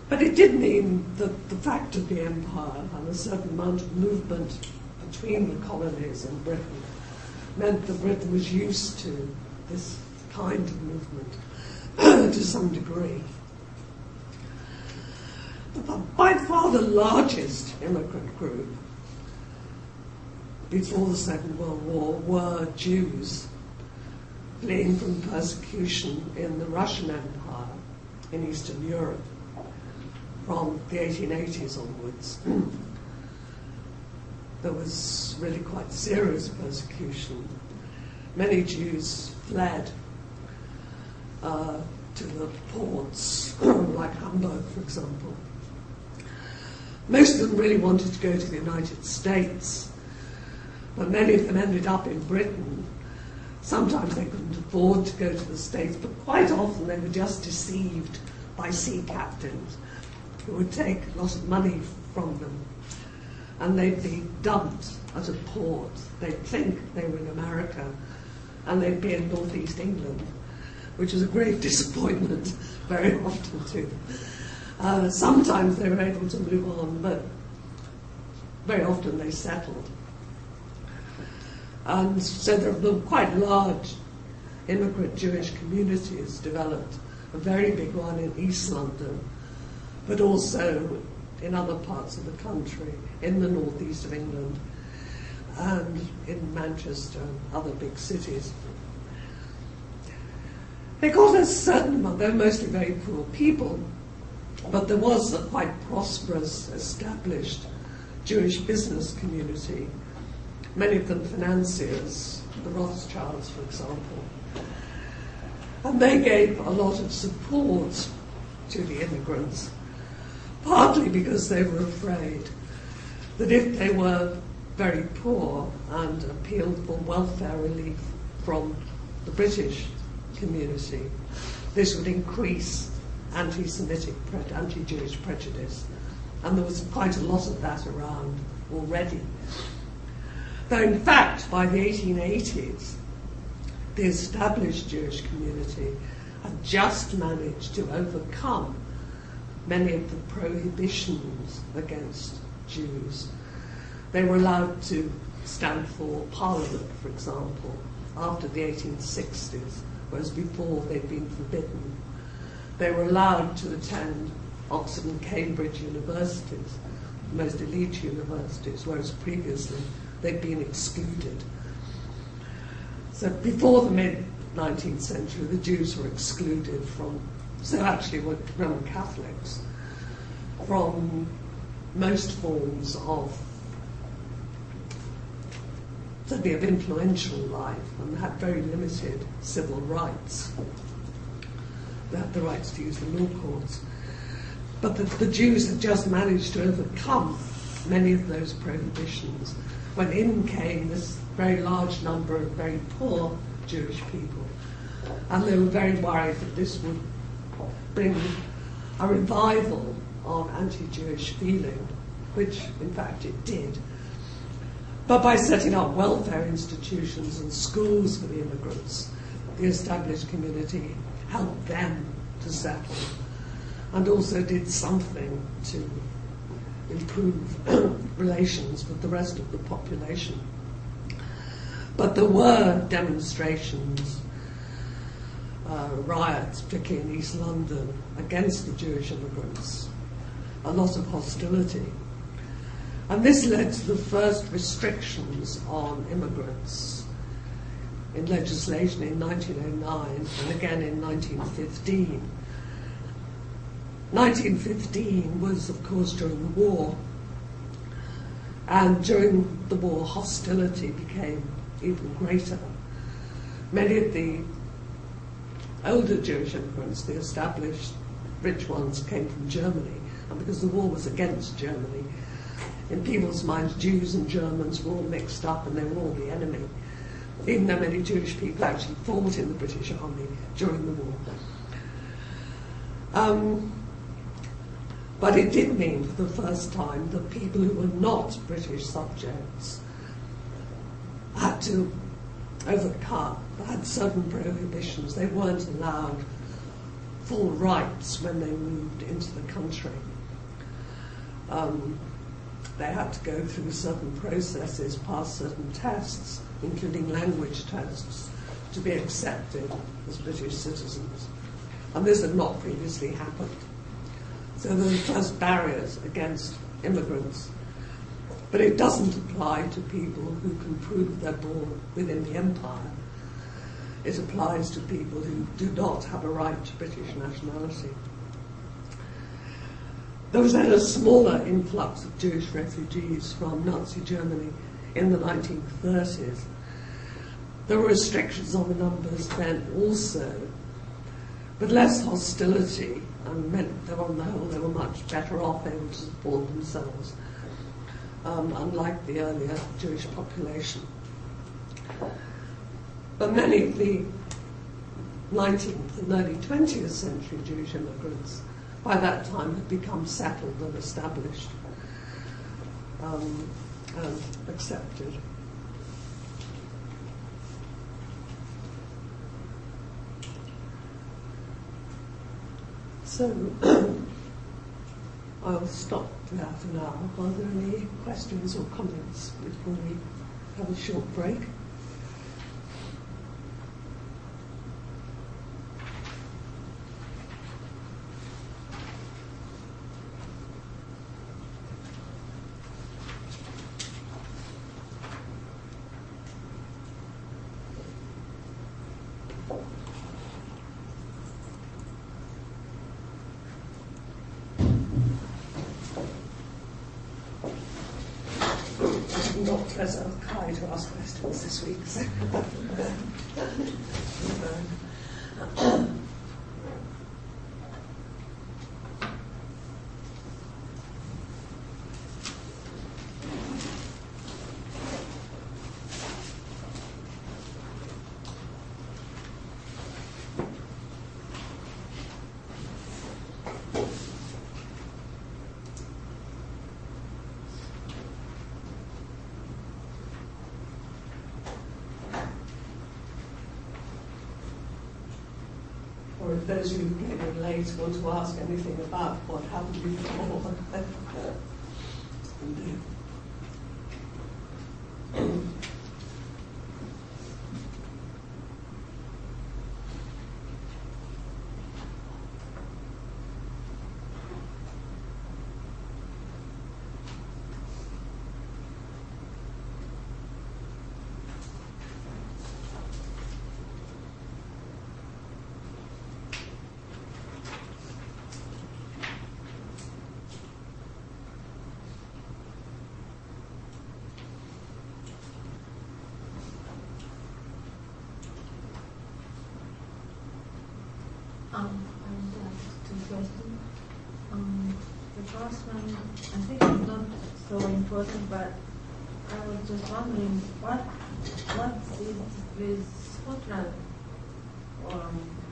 But it did mean that the fact of the Empire and a certain amount of movement between the colonies and Britain meant that Britain was used to this kind of movement to some degree. But by far the largest immigrant group before the Second World War were Jews fleeing from persecution in the Russian Empire in Eastern Europe from the 1880s onwards. There was really quite serious persecution. Many Jews fled to the ports, like Hamburg, for example. Most of them really wanted to go to the United States, but many of them ended up in Britain. Sometimes they couldn't afford to go to the States, but quite often they were just deceived by sea captains who would take a lot of money from them, and they'd be dumped at a port. They'd think they were in America, and they'd be in northeast England, which was a grave disappointment very often to them. Sometimes they were able to move on, but very often they settled. And so there were quite large immigrant Jewish communities developed, a very big one in East London, but also in other parts of the country, in the northeast of England, and in Manchester and other big cities. They got a certain amount, they were mostly very poor people, but there was a quite prosperous, established Jewish business community, many of them financiers, the Rothschilds, for example. And they gave a lot of support to the immigrants, partly because they were afraid that if they were very poor and appealed for welfare relief from the British community, this would increase anti-Semitic, anti-Jewish prejudice. And there was quite a lot of that around already. Though in fact, by the 1880s, the established Jewish community had just managed to overcome many of the prohibitions against Jews. They were allowed to stand for Parliament, for example, after the 1860s, whereas before they'd been forbidden. They were allowed to attend Oxford and Cambridge universities, the most elite universities, whereas previously they'd been excluded. So before the mid-19th century, the Jews were excluded from, so actually were Roman Catholics, from most forms of, certainly of influential life, and had very limited civil rights. They had the rights to use the law courts. But the Jews had just managed to overcome many of those prohibitions when in came this very large number of very poor Jewish people. And they were very worried that this would bring a revival of anti-Jewish feeling, which in fact it did. But by setting up welfare institutions and schools for the immigrants, the established community helped them to settle and also did something to improve relations with the rest of the population. But there were demonstrations, riots, particularly in East London, against the Jewish immigrants, a lot of hostility. And this led to the first restrictions on immigrants in legislation in 1909 and again in 1915. 1915 was, of course, during the war, and during the war hostility became even greater. Many of the older Jewish immigrants, the established rich ones, came from Germany, and because the war was against Germany, in people's minds Jews and Germans were all mixed up and they were all the enemy, even though many Jewish people actually fought in the British Army during the war. But it did mean for the first time that people who were not British subjects had to had certain prohibitions. They weren't allowed full rights when they moved into the country. They had to go through certain processes, pass certain tests, including language tests, to be accepted as British citizens. And this had not previously happened. So there were the first barriers against immigrants. But it doesn't apply to people who can prove they're born within the empire. It applies to people who do not have a right to British nationality. There was then a smaller influx of Jewish refugees from Nazi Germany in the 1930s. There were restrictions on the numbers then also, but less hostility, and meant that on the whole they were much better off, able to support themselves, unlike the earlier Jewish population. But many of the 19th and early 20th century Jewish immigrants by that time had become settled and established and accepted. So I'll stop there for now. Are there any questions or comments before we have a short break? Not Professor Kai to ask questions this week. So. Or if those of you who came in late want to ask anything about what happened before. I would ask two questions. The first one, I think it's not so important, but I was just wondering what is with Scotland?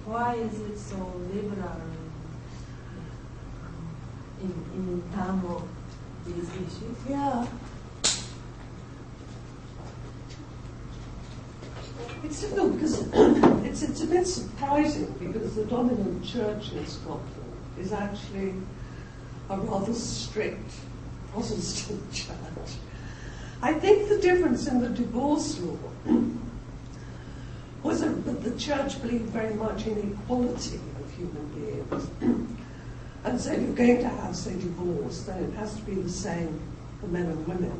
Why is it so liberal in terms of these issues? Yeah. It's difficult because it's a bit surprising because the dominant church in Scotland is actually a rather strict Protestant church. I think the difference in the divorce law was that the church believed very much in equality of human beings. And so if you're going to have, say, divorce, then it has to be the same for men and women.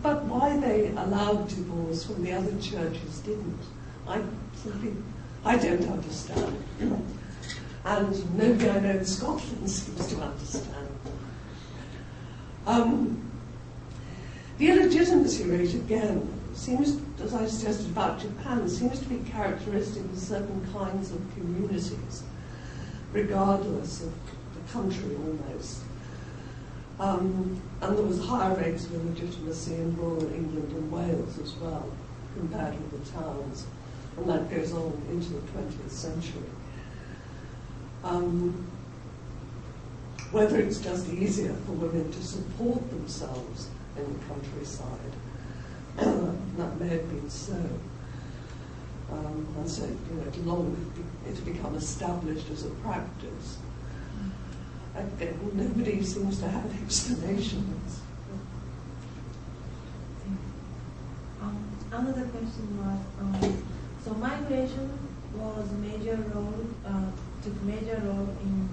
But why they allowed divorce when the other churches didn't, I don't understand. And nobody I know in Scotland seems to understand. The illegitimacy rate, again, seems, as I suggested about Japan, seems to be characteristic of certain kinds of communities, regardless of the country almost. And there was higher rates of illegitimacy in rural England and Wales as well, compared with the towns. And that goes on into the 20th century. Whether it's just easier for women to support themselves in the countryside, that may have been so. And so, it's become established as a practice. Again, nobody seems to have explanations. Another question was, so migration was a major role, took a major role in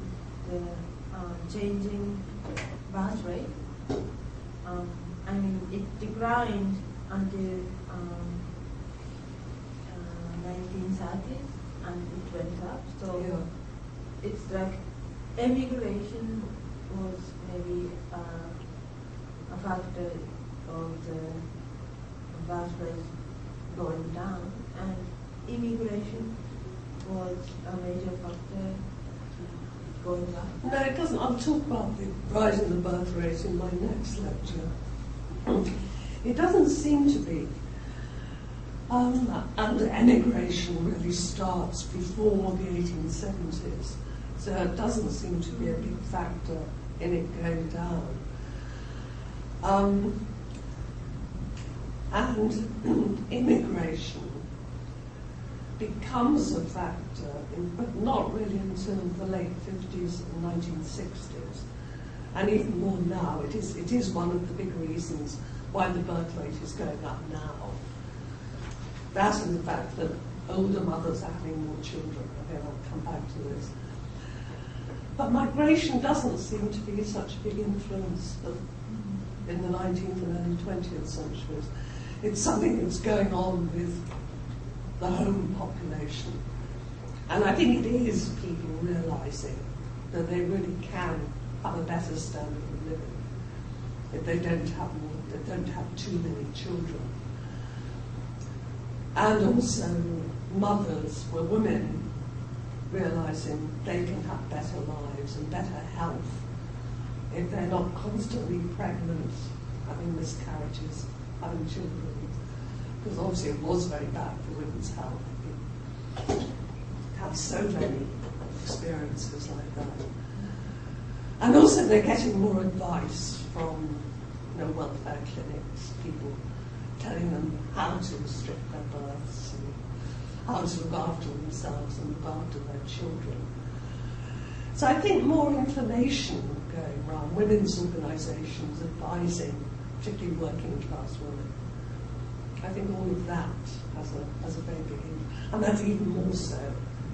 the changing birth rate. I mean, it declined until 1930s and it went up. So yeah. It's like emigration was maybe a factor of the birth rate going down, and immigration was a major factor going up. No, it doesn't. I'll talk about the rise in the birth rate in my next lecture. It doesn't seem to be. And emigration really starts before the 1870s, so it doesn't seem to be a big factor in it going down. And immigration becomes a factor, but not really until the late 50s and 1960s. And even more now, it is one of the big reasons why the birth rate is going up now. That and the fact that older mothers are having more children. Again, I'll come back to this. But migration doesn't seem to be such a big influence in the 19th and early 20th centuries. It's something that's going on with the home population. And I think it is people realising that they really can have a better standard of living if they don't have too many children. And also mothers, or women, realising they can have better lives and better health if they're not constantly pregnant, having miscarriages, having children. Because obviously it was very bad for women's health. We have so many experiences like that. And also they're getting more advice from welfare clinics, people telling them how to restrict their births and how to look after themselves and look after their children. So I think more information going around, women's organisations advising, particularly working class women. I think all of that has a very big impact, and that's even more so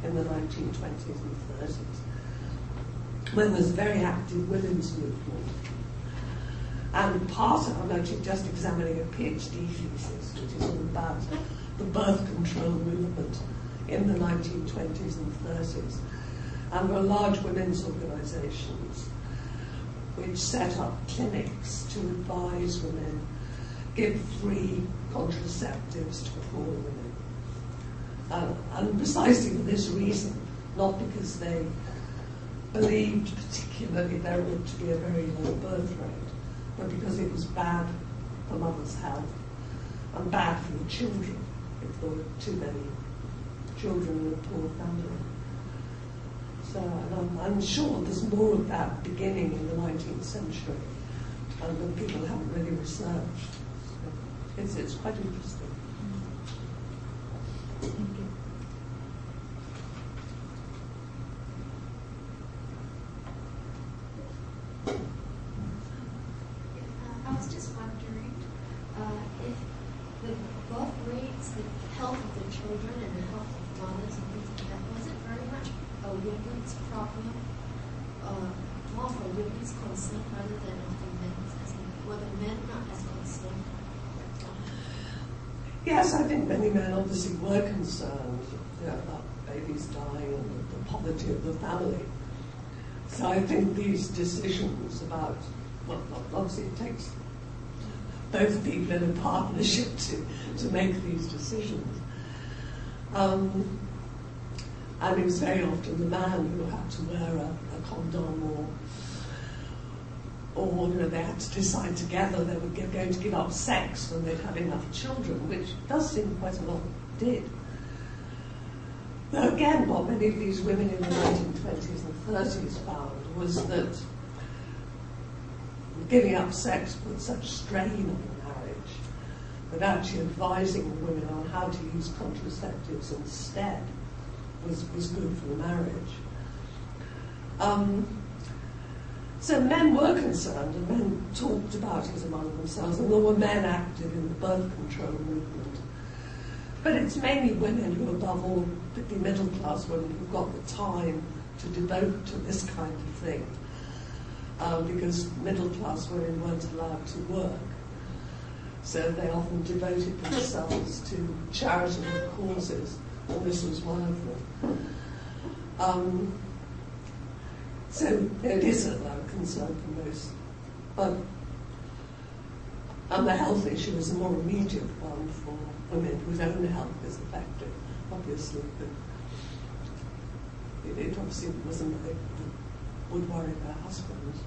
in the 1920s and 30s, when there's a very active women's movement. And part of, I'm actually just examining a PhD thesis, which is all about the birth control movement in the 1920s and 30s. And there are large women's organisations which set up clinics to advise women, give free contraceptives to poor women. And precisely for this reason, not because they believed particularly there ought to be a very low birth rate, but because it was bad for mother's health and bad for the children if there were too many children in a poor family. So I'm sure there's more of that beginning in the 19th century, and that people haven't really researched. It's quite interesting. Thank you. I was just wondering if the birth rates, the health of the children and the health of mothers and things like that, was it very much a women's problem, more of a women's concern rather than of the men's? Were the men not as concerned? Yes, I think many men obviously were concerned about babies dying and the poverty of the family. So I think these decisions about, well, obviously it takes both people in a partnership to make these decisions. And it was very often the man who had to wear a condom or they had to decide together they were going to give up sex when they'd had enough children, which does seem quite a lot did. Though again, what many of these women in the 1920s and 30s found was that giving up sex put such strain on marriage that actually advising women on how to use contraceptives instead was good for the marriage. So men were concerned, and men talked about it among themselves, and there were men active in the birth control movement. But it's mainly women who, above all, particularly middle-class women, who've got the time to devote to this kind of thing, because middle-class women weren't allowed to work. So they often devoted themselves to charitable causes, and this was one of them. So it is a concern for most. And the health issue is a more immediate one for women whose own health is affected, obviously. But it obviously wasn't that would worry their husbands.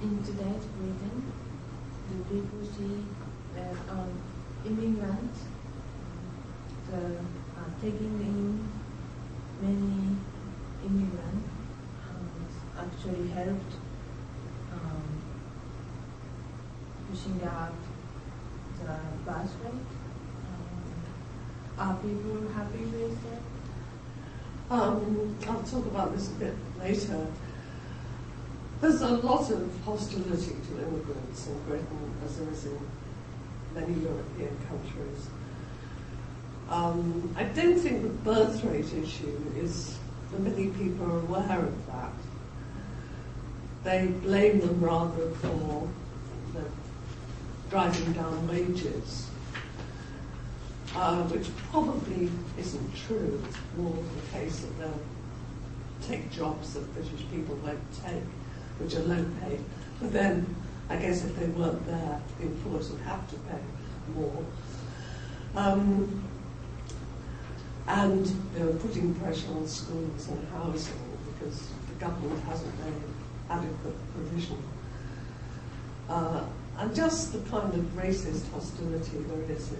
In today's Britain, the people see that immigrants taking in many immigrants actually helped pushing up the birth rate. Are people happy with that? I'll talk about this a bit later. There's a lot of hostility to immigrants in Britain, as there is in many European countries. I don't think the birth rate issue is that many people are aware of that. They blame them rather for driving down wages, which probably isn't true. It's more the case that they'll take jobs that British people won't take, which are low paid. But then, I guess if they weren't there, the employers would have to pay more. And putting pressure on schools and housing because the government hasn't made adequate provision. And just the kind of racist hostility there is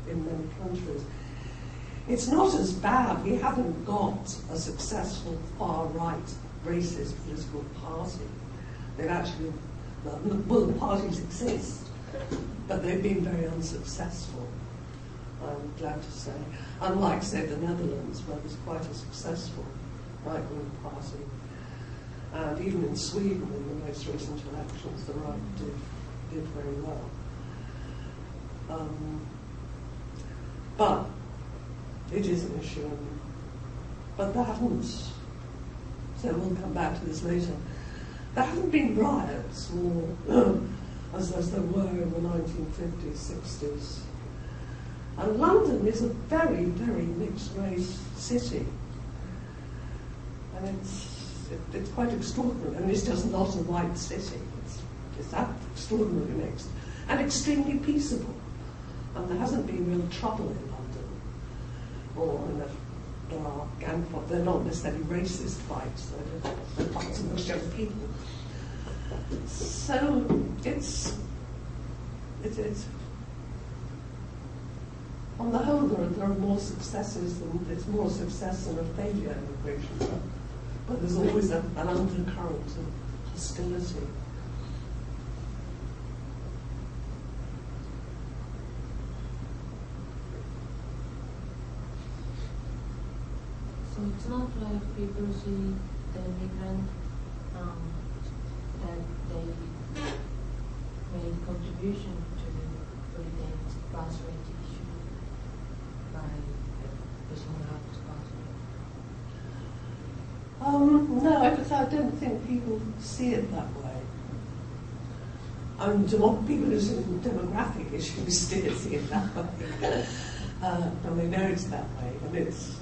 in many countries. It's not as bad. We haven't got a successful far-right racist political party. They've actually, well, the parties exist, but they've been very unsuccessful, I'm glad to say. Unlike, say, the Netherlands, where there's quite a successful right-wing party. And even in Sweden, in the most recent elections, the right did very well. But it is an issue. But there haven't, so we'll come back to this later, there haven't been riots or as there were in the 1950s, 60s. And London is a very, very mixed-race city. And it's quite extraordinary. And it's just not a white city. It's that extraordinarily mixed. And extremely peaceable. And there hasn't been real trouble in London. Or there are gang fights. They're not necessarily racist fights. They're fights amongst young people. So it's on the whole, there are more successes than it's more success than a failure in immigration. But there's always an undercurrent of hostility. So it's not like people see the immigrant that they made contribution to Britain's class rate issue by pushing out class rate. No, I don't think people see it that way. People who see demographic issues still see it that way. And they know it's that way. And it's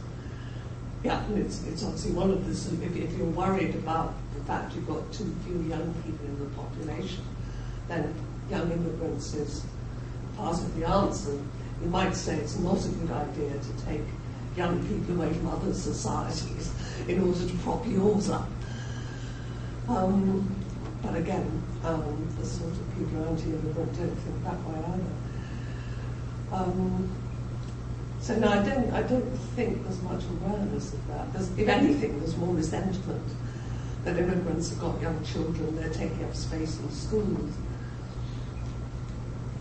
obviously one of the, if you're worried about the fact you've got too few young people in the population, then young immigrants is part of the answer. You might say it's not a good idea to take young people away from other societies in order to prop yours up. But again, the sort of people who are anti-immigrant don't think that way either. So no, I don't think there's much awareness of that. If anything, there's more resentment that immigrants have got young children, they're taking up space in schools.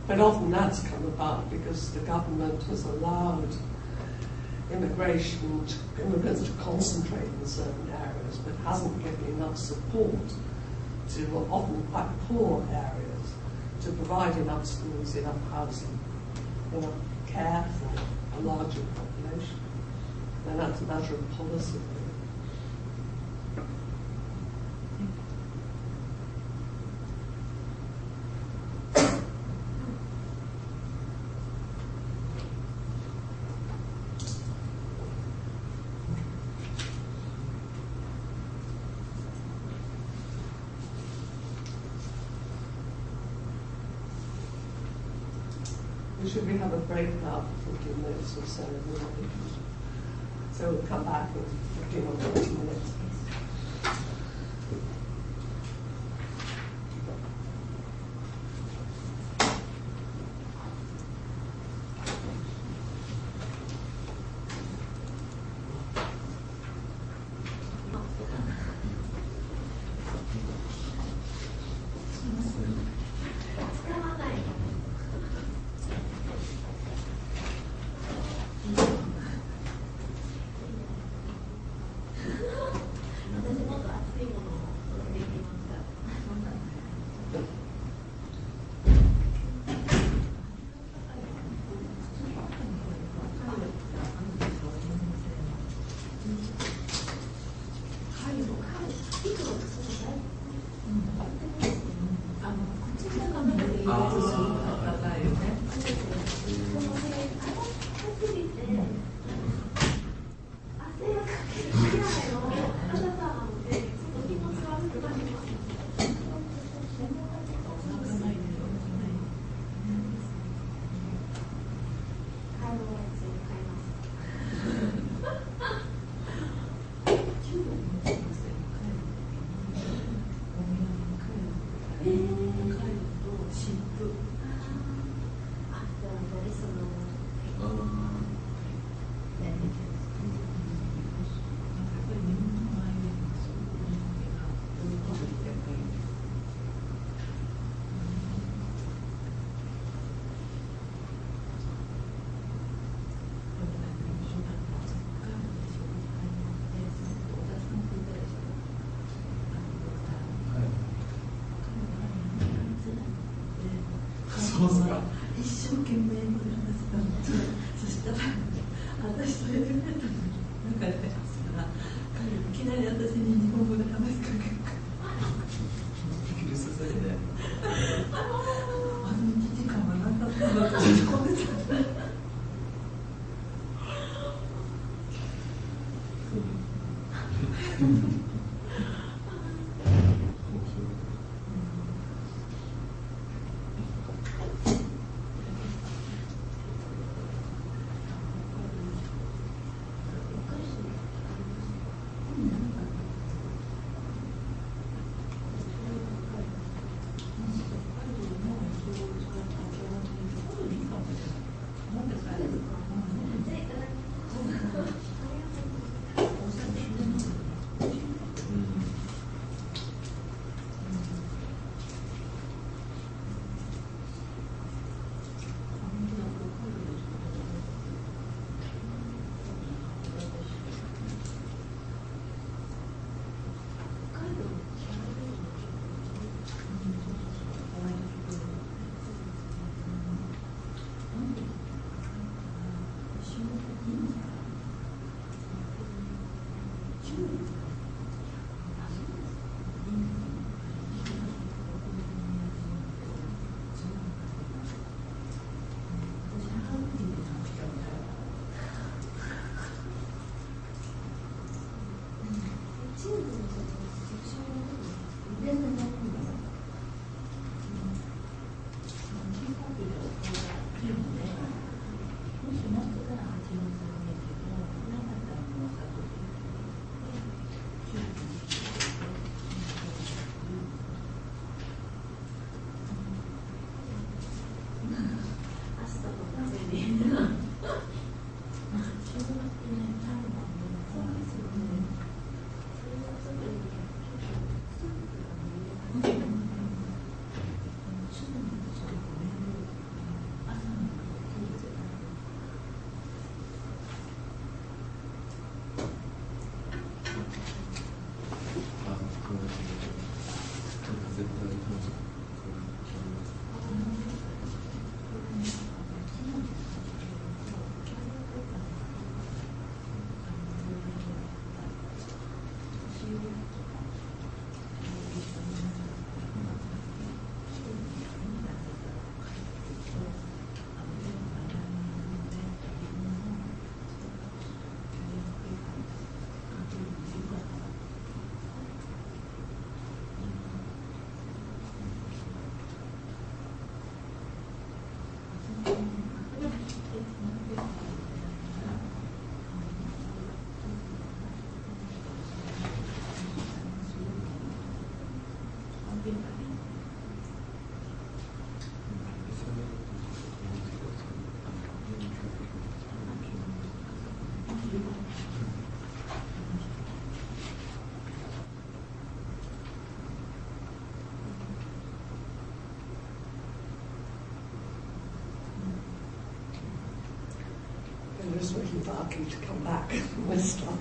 But often that's come about because the government has allowed immigrants to concentrate in certain areas, but hasn't given enough support to often quite poor areas to provide enough schools, enough housing, enough care for a larger population. And that's a matter of policy. Should we have a break now for 15 minutes or so? So we'll come back in 15 or 20 minutes.一生懸命やってくださった。そしたら私とエレベーターの中でしたら彼いきなり私に日本語で話しかけるイギリスでね1時間はなかったのと落ち込んでたI'm just waiting for Aki to come back and we'll start.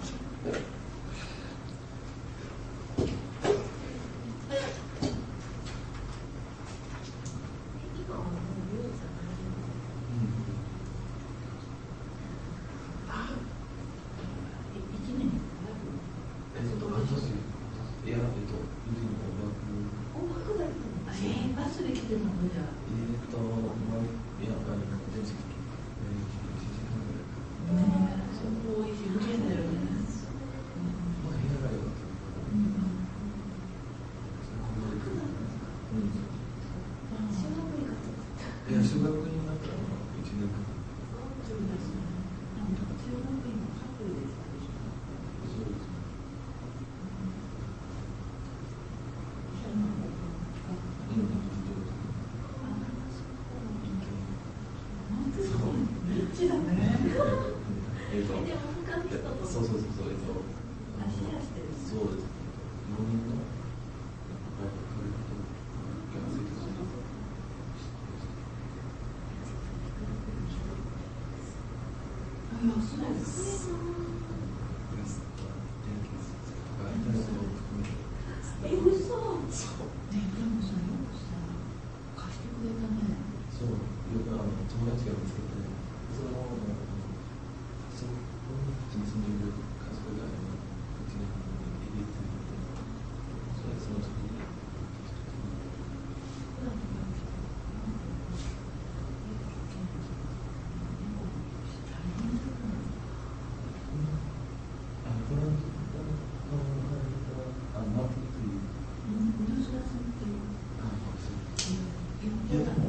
いやでも、そ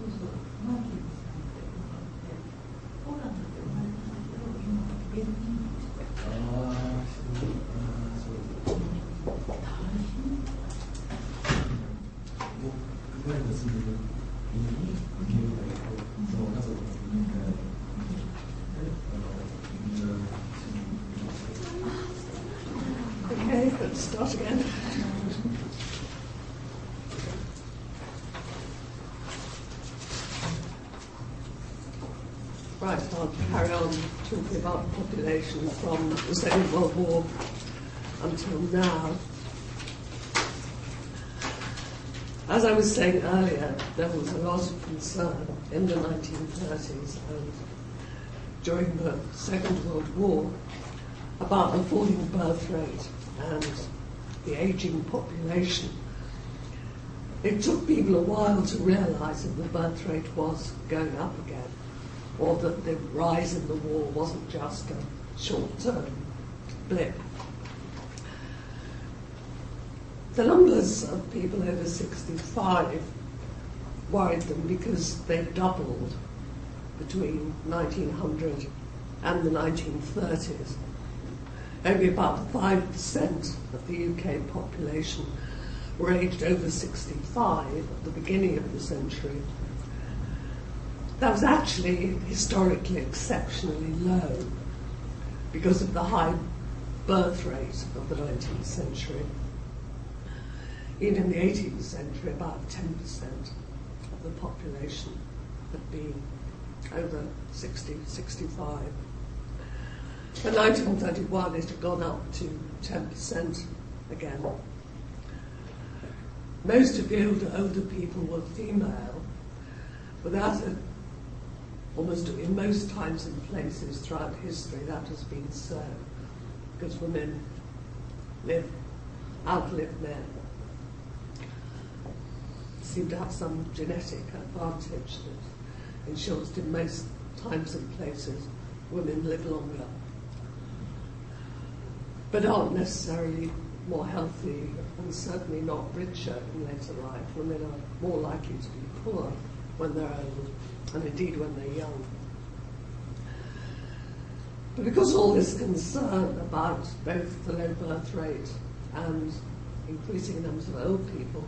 うそう、マーキーさんっていうのがあって、ポーランドで生まれたんだけど、今はベルギーの人。そう大変。僕が住んでる家に受け入れたけど、その家族のみんなで、Okay, let's start again. Right, I'll carry on talking about population from the Second World War until now. As I was saying earlier, there was a lot of concern in the 1930s and during the Second World War about the falling birth rate and the ageing population. It took people a while to realise that the birth rate was going up again, or that the rise in the war wasn't just a short-term blip. The numbers of people over 65 worried them because they doubled between 1900 and the 1930s. Only about 5% of the UK population were aged over 65 at the beginning of the century. That was actually historically exceptionally low because of the high birth rate of the 19th century. Even in the 18th century, about 10% of the population had been over 60, 65. In 1931, it had gone up to 10% again. Most of the older people were female, but that had almost in most times and places throughout history that has been so, because women outlive men. Seem to have some genetic advantage that ensures that in most times and places women live longer, but aren't necessarily more healthy and certainly not richer in later life. Women are more likely to be poor when they're old, and indeed when they're young. But because of all this concern about both the low birth rate and increasing numbers of old people,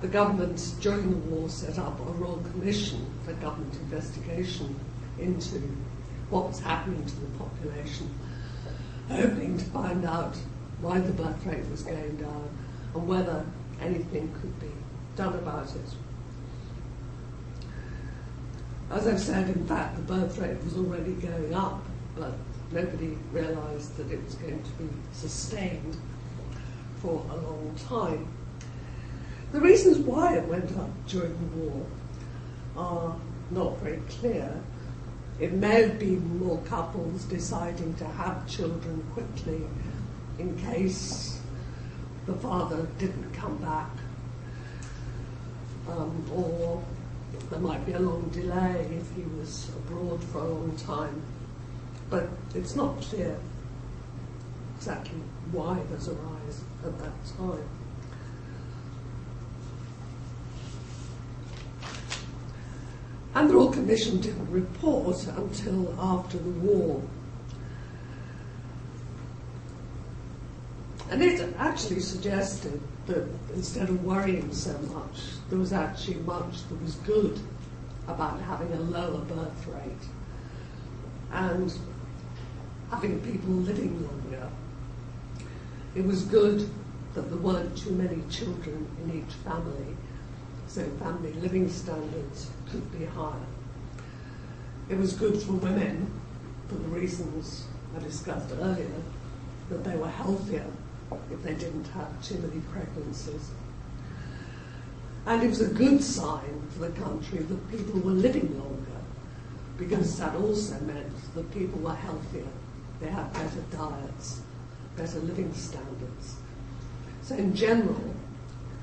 the government during the war set up a Royal Commission for government investigation into what was happening to the population, hoping to find out why the birth rate was going down and whether anything could be done about it. As I've said, in fact, the birth rate was already going up, but nobody realised that it was going to be sustained for a long time. The reasons why it went up during the war are not very clear. It may have been more couples deciding to have children quickly in case the father didn't come back, or there might be a long delay if he was abroad for a long time. But it's not clear exactly why there's a rise at that time. And the Royal Commission didn't report until after the war. And it actually suggested that instead of worrying so much, there was actually much that was good about having a lower birth rate and having people living longer. It was good that there weren't too many children in each family, so family living standards could be higher. It was good for women for the reasons I discussed earlier, that they were healthier if they didn't have too many pregnancies. And it was a good sign for the country that people were living longer, because that also meant that people were healthier, they had better diets, better living standards. So in general,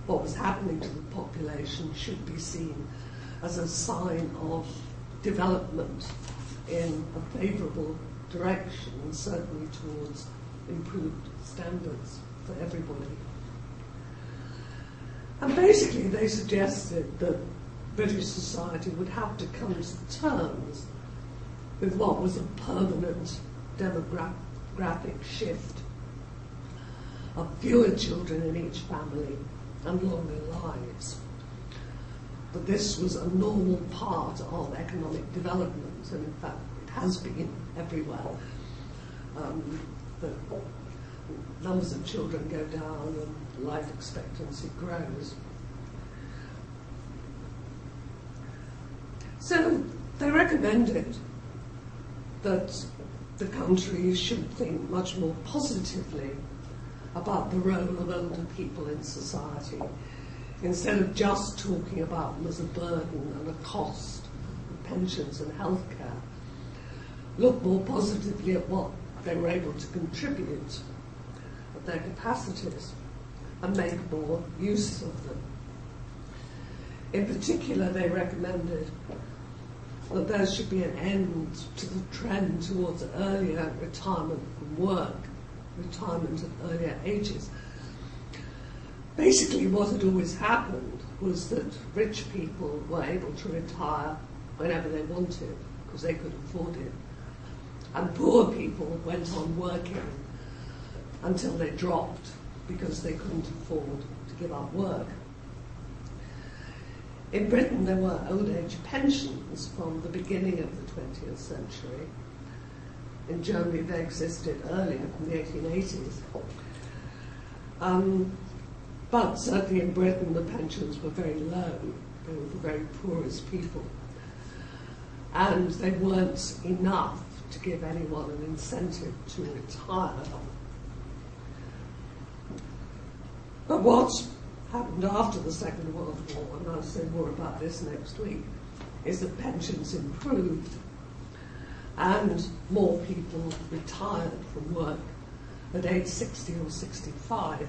what was happening to the population should be seen as a sign of development in a favourable direction, and certainly towards improved standards for everybody. And basically they suggested that British society would have to come to terms with what was a permanent demographic shift of fewer children in each family and longer lives. But this was a normal part of economic development, and in fact it has been everywhere. The numbers of children go down and life expectancy grows. So they recommended that the country should think much more positively about the role of older people in society, instead of just talking about them as a burden and a cost of pensions and healthcare. Look more positively at what they were able to contribute, at their capacities, and make more use of them. In particular, they recommended that there should be an end to the trend towards earlier retirement from work, retirement at earlier ages. Basically, what had always happened was that rich people were able to retire whenever they wanted, because they could afford it. And poor people went on working until they dropped, because they couldn't afford to give up work. In Britain, there were old age pensions from the beginning of the 20th century. In Germany, they existed earlier, in the 1880s. But certainly in Britain, the pensions were very low. They were the very poorest people. And they weren't enough to give anyone an incentive to retire. But what happened after the Second World War, and I'll say more about this next week, is that pensions improved and more people retired from work at age 60 or 65.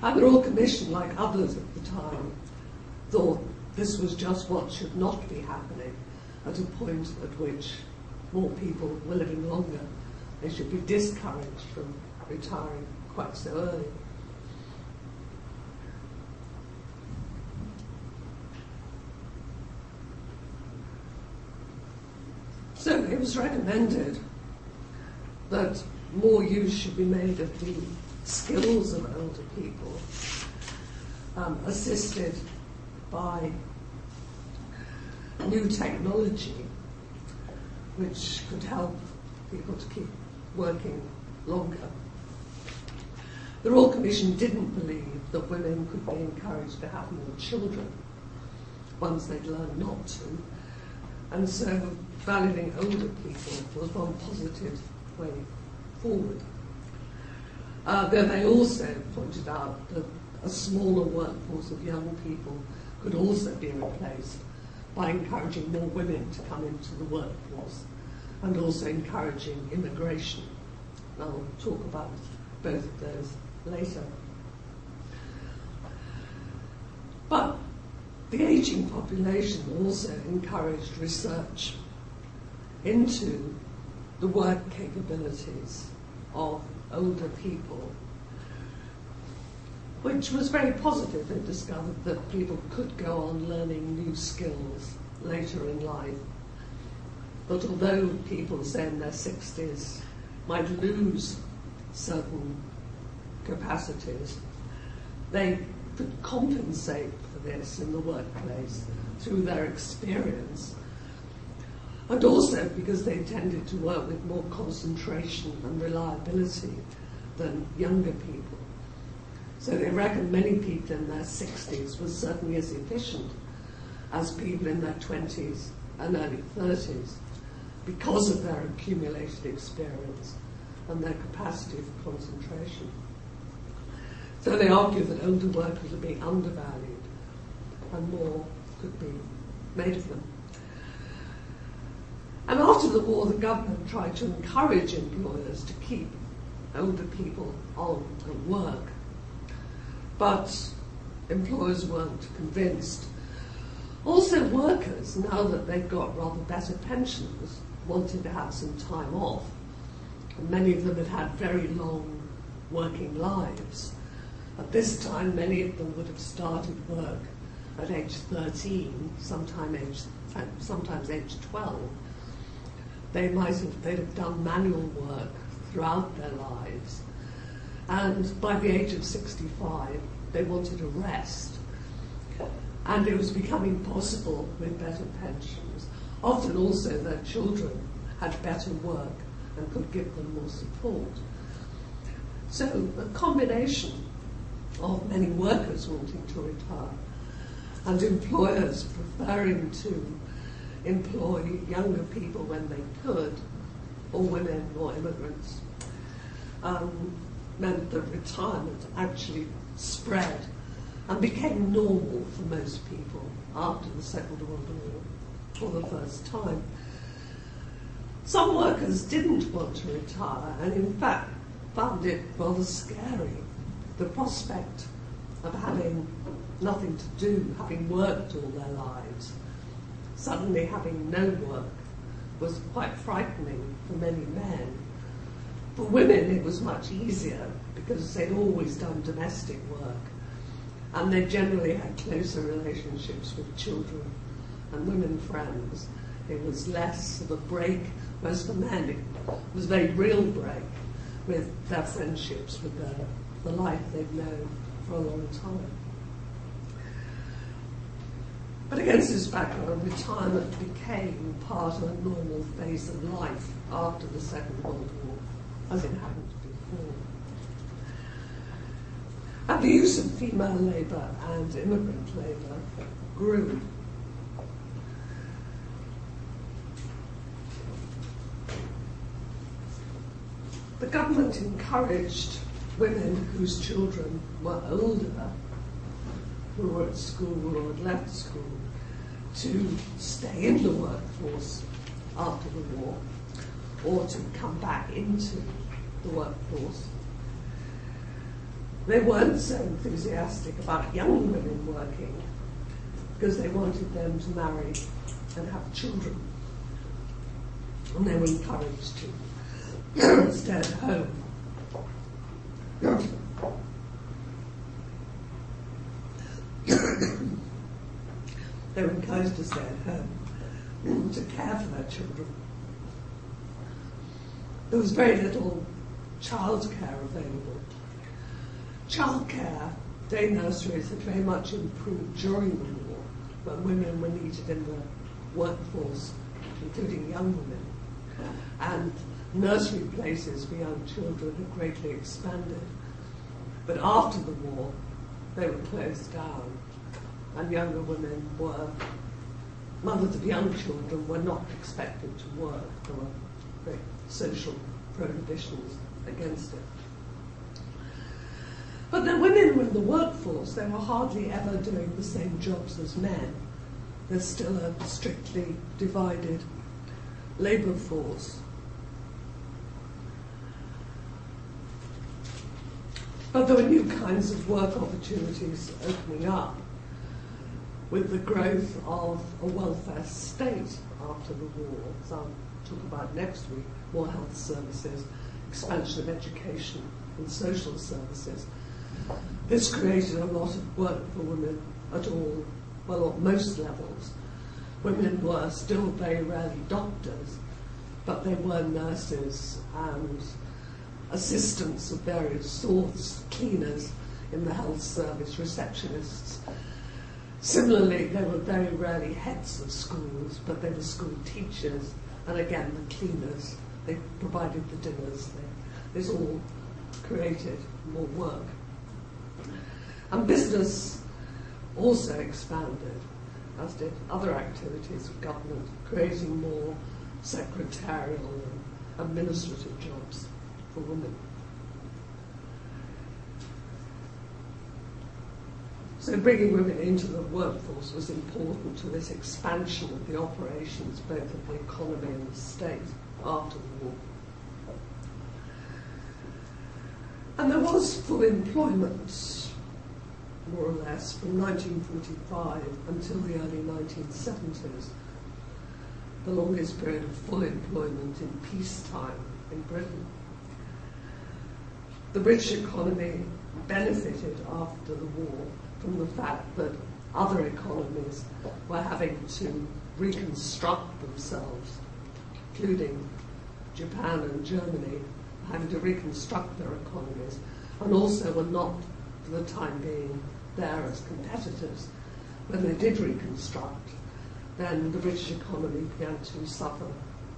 And the Royal Commission, like others at the time, thought this was just what should not be happening at a point at which more people were living longer. They should be discouraged from retiring quite so early. So it was recommended that more use should be made of the skills of older people, assisted by new technology, which could help people to keep working longer. The Royal Commission didn't believe that women could be encouraged to have more children once they'd learned not to, and so valuing older people was one positive way forward. Then they also pointed out that a smaller workforce of young people could also be replaced by encouraging more women to come into the workforce and also encouraging immigration. And I'll talk about both of those later. But the ageing population also encouraged research into the work capabilities of older people, which was very positive. It discovered that people could go on learning new skills later in life. But although people, say in their 60s, might lose certain capacities, they could compensate for this in the workplace through their experience, and also because they tended to work with more concentration and reliability than younger people. So they reckon many people in their 60s were certainly as efficient as people in their 20s and early 30s because of their accumulated experience and their capacity for concentration. So they argue that older workers are being undervalued and more could be made of them. And after the war, the government tried to encourage employers to keep older people on at work. But employers weren't convinced. Also, workers, now that they've got rather better pensions, wanted to have some time off. And many of them had had very long working lives, At this time, many of them would have started work at age 13, sometimes age 12. They'd have done manual work throughout their lives. And by the age of 65, they wanted a rest. And it was becoming possible with better pensions. Often also their children had better work and could give them more support. So a combination of many workers wanting to retire and employers preferring to employ younger people when they could, or women or immigrants, meant that retirement actually spread and became normal for most people after the Second World War for the first time. Some workers didn't want to retire and in fact found it rather scary, the prospect of having nothing to do, having worked all their lives. Suddenly having no work was quite frightening for many men. For women it was much easier because they'd always done domestic work and they generally had closer relationships with children and women friends. It was less of a break, whereas for men it was a very real break with their friendships, with the life they'd known for a long time. But against this background, retirement became part of a normal phase of life after the Second World War, as it hadn't before. And the use of female labour and immigrant labour grew. The government encouraged women whose children were older, who were at school or had left school, to stay in the workforce after the war or to come back into the workforce. They weren't so enthusiastic about young women working because they wanted them to marry and have children, and they were encouraged to stay at home. They were encouraged to stay at home, to care for their children. There was very little childcare available. Childcare, day nurseries, had very much improved during the war, when women were needed in the workforce, including young women. And nursery places for young children had greatly expanded. But after the war, they were closed down, and younger women were, mothers of young children were not expected to work. There were great social prohibitions against it. But the women were in the workforce. They were hardly ever doing the same jobs as men. There's still a strictly divided labour force. But there were new kinds of work opportunities opening up with the growth of a welfare state after the war, as I'll talk about next week, more health services, expansion of education and social services. This created a lot of work for women at all, well, at most levels. Women were still very rarely doctors, but they were nurses and assistants of various sorts, cleaners in the health service, receptionists. Similarly, they were very rarely heads of schools, but they were school teachers, and again, the cleaners. They provided the dinners. This all created more work. And business also expanded, as did other activities of government, creating more secretarial and administrative jobs for women. So bringing women into the workforce was important to this expansion of the operations, both of the economy and the state, after the war. And there was full employment, more or less, from 1945 until the early 1970s, the longest period of full employment in peacetime in Britain. The British economy benefited after the war from the fact that other economies were having to reconstruct themselves, including Japan and Germany, having to reconstruct their economies, and also were not, for the time being, there as competitors. When they did reconstruct, then the British economy began to suffer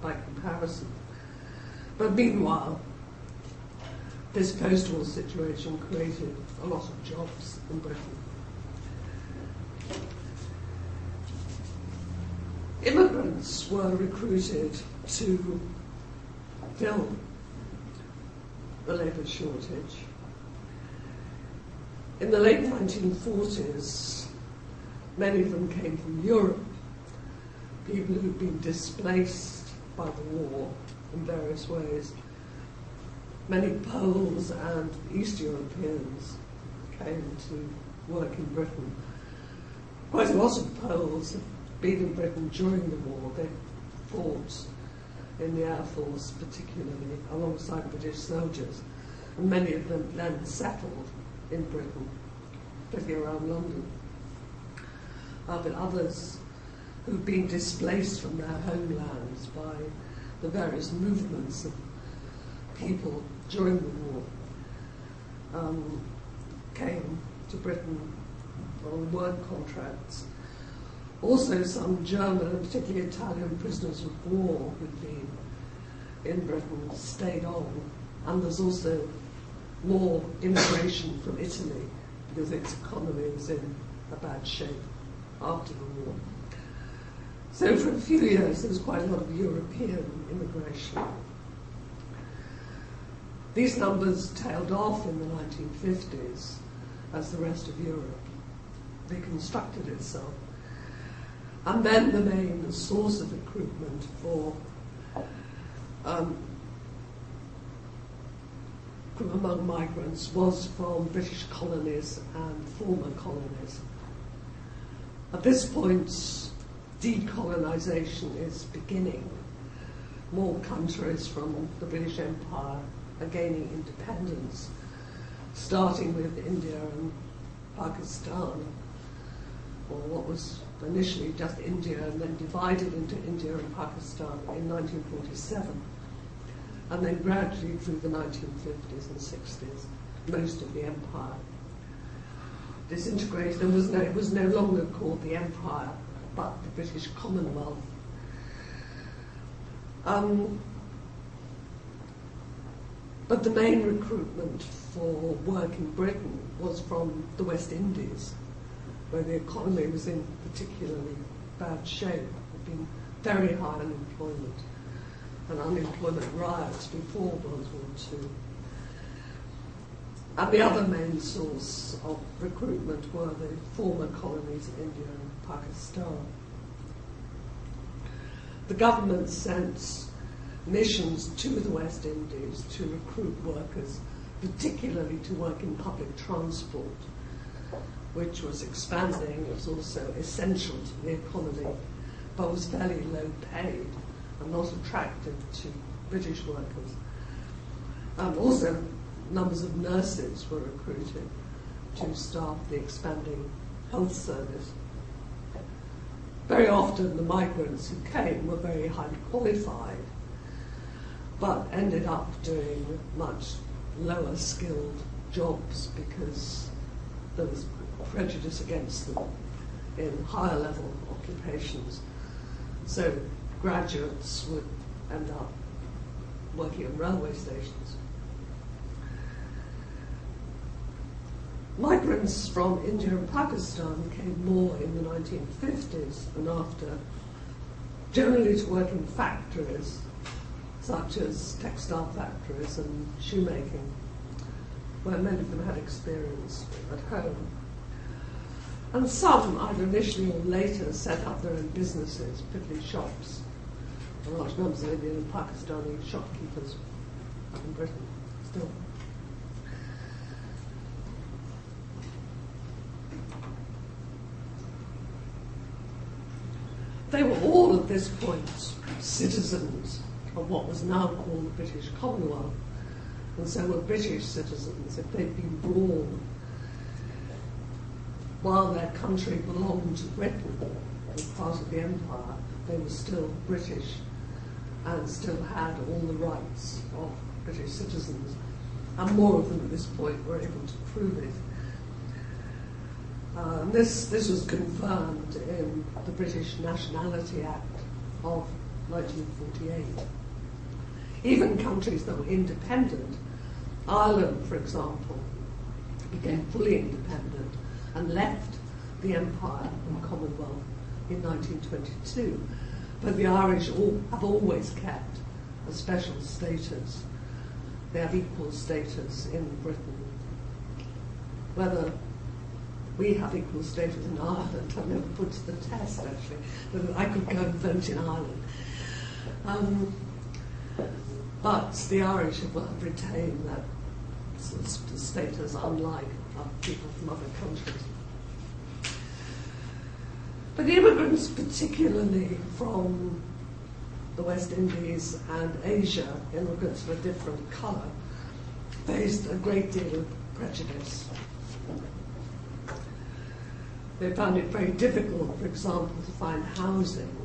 by comparison. But meanwhile, this post-war situation created a lot of jobs in Britain. Immigrants were recruited to fill the labour shortage. In the late 1940s, many of them came from Europe, people who'd been displaced by the war in various ways. Many Poles and East Europeans came to work in Britain. Quite a lot of Poles had been in Britain during the war. They fought in the Air Force, particularly alongside British soldiers, and many of them then settled in Britain, particularly around London. But others who'd been displaced from their homelands by the various movements of people during the war came to Britain on work contracts. Also some German and particularly Italian prisoners of war who'd been in Britain stayed on, and there's also more immigration from Italy because its economy was in a bad shape after the war. So for a few years there was quite a lot of European immigration. These numbers tailed off in the 1950s as the rest of Europe reconstructed itself. And then the main source of recruitment for from among migrants was from British colonies and former colonies. At this point, decolonisation is beginning. More countries from the British Empire are gaining independence, starting with India and Pakistan, or what was initially just India and then divided into India and Pakistan in 1947, and then gradually through the 1950s and 60s, most of the empire disintegrated and it was no longer called the Empire, but the British Commonwealth. But the main recruitment for work in Britain was from the West Indies, where the economy was in particularly bad shape. There had been very high unemployment and unemployment riots before World War II. And the other main source of recruitment were the former colonies of India and Pakistan. The government sent missions to the West Indies to recruit workers, particularly to work in public transport, which was expanding. It was also essential to the economy, but was fairly low paid and not attractive to British workers. Also, numbers of nurses were recruited to staff the expanding health service. Very often the migrants who came were very highly qualified, but ended up doing much lower skilled jobs because there was prejudice against them in higher level occupations. So graduates would end up working on railway stations. Migrants from India and Pakistan came more in the 1950s and after, generally to work in factories such as textile factories and shoemaking, where many of them had experience at home. And some, either initially or later, set up their own businesses, particularly shops. Large numbers of Indian and Pakistani shopkeepers in Britain still. They were all at this point citizens of what was now called the British Commonwealth, and so were British citizens. If they'd been born while their country belonged to Britain, as part of the empire, they were still British and still had all the rights of British citizens. And more of them at this point were able to prove it. This was confirmed in the British Nationality Act of 1948. Even countries that were independent, Ireland, for example, became fully independent and left the Empire and Commonwealth in 1922. But the Irish have always kept a special status. They have equal status in Britain. Whether we have equal status in Ireland, I've never put to the test, actually, whether I could go and vote in Ireland. But the Irish have retained that sort of status, unlike people from other countries. But the immigrants, particularly from the West Indies and Asia, immigrants of a different colour, faced a great deal of prejudice. They found it very difficult, for example, to find housing.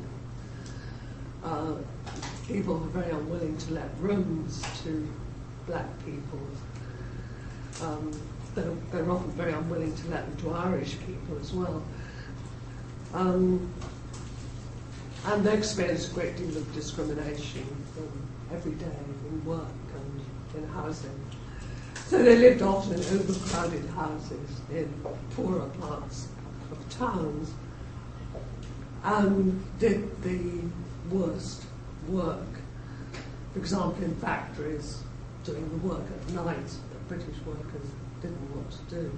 People were very unwilling to let rooms to black people. They were often very unwilling to let them to Irish people as well. And they experienced a great deal of discrimination every day in work and in housing. So they lived often in overcrowded houses in poorer parts of towns and did the worst work. For example, in factories, doing the work at night that British workers didn't want to do.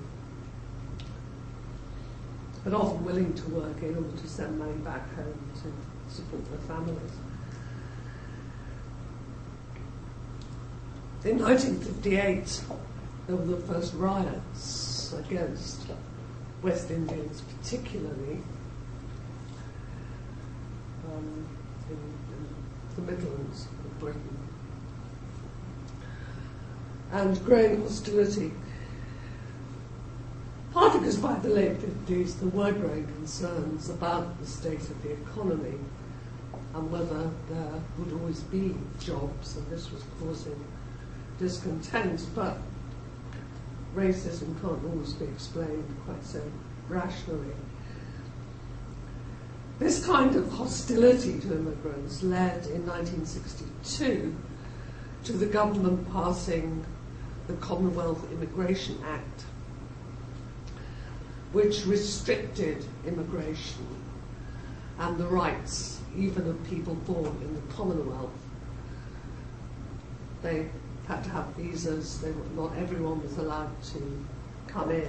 But often willing to work in order to send money back home to support their families. In 1958, there were the first riots against West Indians, particularly in the Midlands of Britain. And growing hostility. Partly because by the late 50s there were growing concerns about the state of the economy and whether there would always be jobs, and this was causing discontent. But racism can't always be explained quite so rationally. This kind of hostility to immigrants led in 1962 to the government passing the Commonwealth Immigration Act, which restricted immigration and the rights even of people born in the Commonwealth. They had to have visas, not everyone was allowed to come in.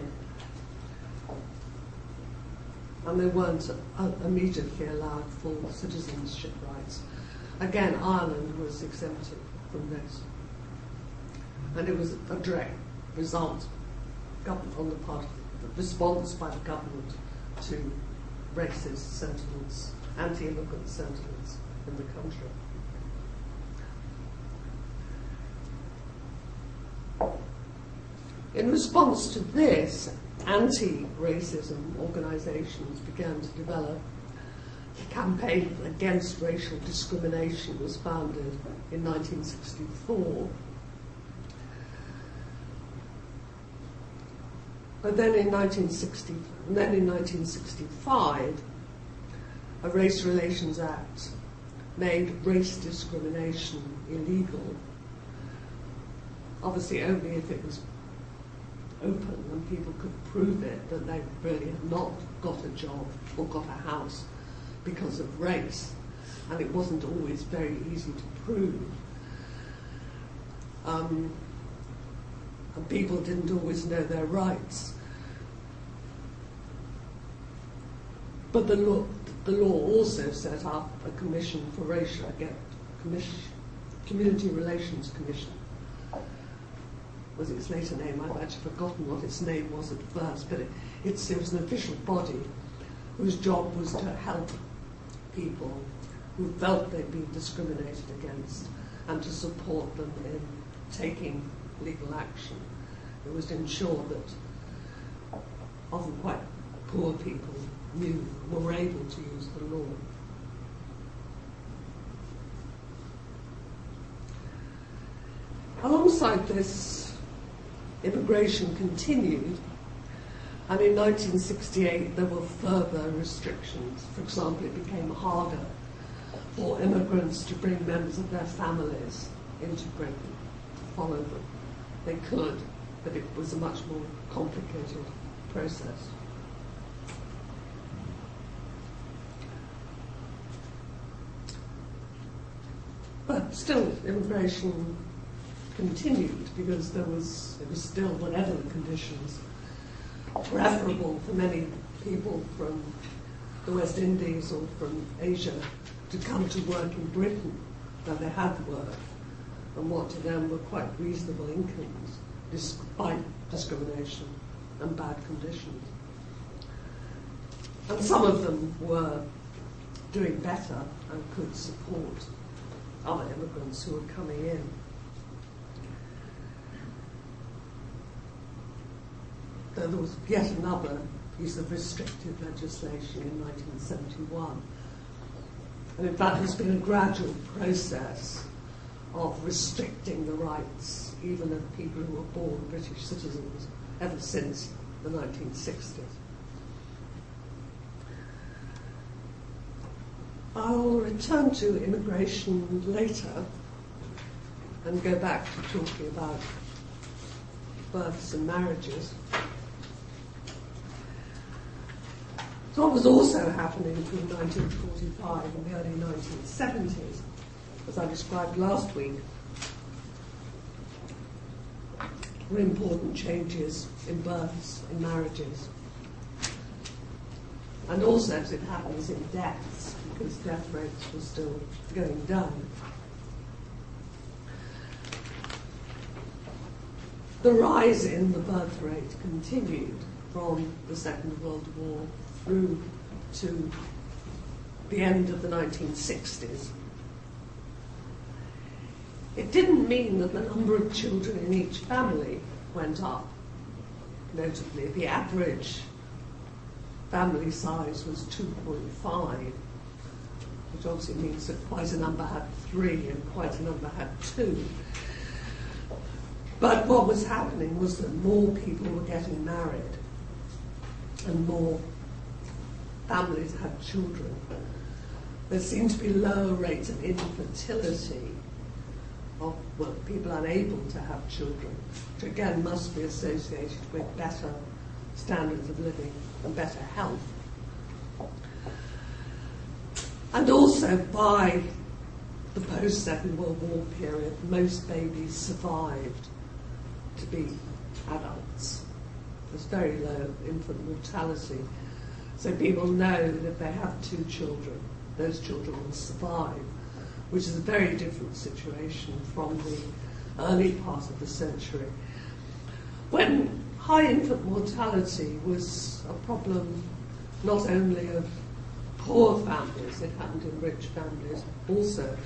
And they weren't immediately allowed full citizenship rights. Again, Ireland was exempted from this. And it was a direct result on the part of the response by the government to racist sentiments, anti-immigrant sentiments in the country. In response to this, anti-racism organisations began to develop. The Campaign Against Racial Discrimination was founded in 1964. But then in 1965, a Race Relations Act made race discrimination illegal. Obviously only if it was open and people could prove it that they really had not got a job or got a house because of race. And it wasn't always very easy to prove. And people didn't always know their rights. But the law also set up a commission for racial, Community Relations Commission. Was its later name? I've actually forgotten what its name was at first, but it was an official body whose job was to help people who felt they'd been discriminated against and to support them in taking legal action. It was to ensure that often quite poor people were able to use the law. Alongside this, immigration continued, and in 1968 there were further restrictions. For example, it became harder for immigrants to bring members of their families into Britain to follow them. They could, but it was a much more complicated process. But still, immigration continued because it was still, whatever the conditions, preferable for many people from the West Indies or from Asia to come to work in Britain where they had work and what to them were quite reasonable incomes despite discrimination and bad conditions. And some of them were doing better and could support other immigrants who were coming in. There was yet another piece of restrictive legislation in 1971. And in fact, there's been a gradual process of restricting the rights even of people who were born British citizens ever since the 1960s. I'll return to immigration later and go back to talking about births and marriages. So what was also happening between 1945 and the early 1970s, as I described last week, were important changes in births, in marriages, and also, as it happens, in deaths, because death rates were still going down. The rise in the birth rate continued from the Second World War through to the end of the 1960s. It didn't mean that the number of children in each family went up. Notably, the average family size was 2.5, which obviously means that quite a number had 3 and quite a number had 2. But what was happening was that more people were getting married and more families had children. There seemed to be lower rates of infertility of people unable to have children, which again must be associated with better standards of living and better health. And also by the post-Second World War period, most babies survived to be adults. There's very low infant mortality. So people know that if they have 2 children, those children will survive, which is a very different situation from the early part of the century, when high infant mortality was a problem not only of poor families, it happened in rich families also.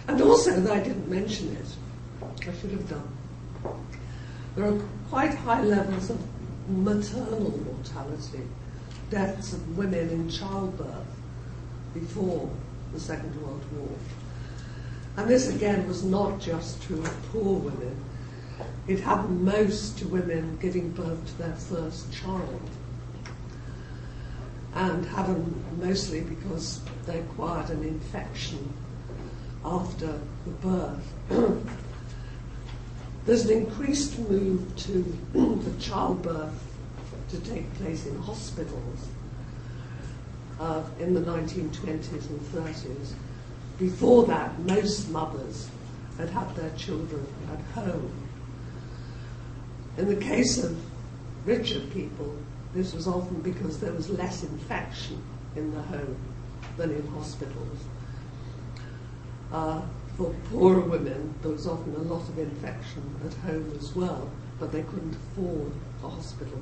And also, though I didn't mention it, I should have done, there are quite high levels of maternal mortality, deaths of women in childbirth before the Second World War. And this again was not just true of poor women. It happened most to women giving birth to their first child, and happened mostly because they acquired an infection after the birth. There's an increased move to the childbirth to take place in hospitals in the 1920s and 30s. Before that, most mothers had had their children at home. In the case of richer people, this was often because there was less infection in the home than in hospitals. For poorer women, there was often a lot of infection at home as well, but they couldn't afford a hospital.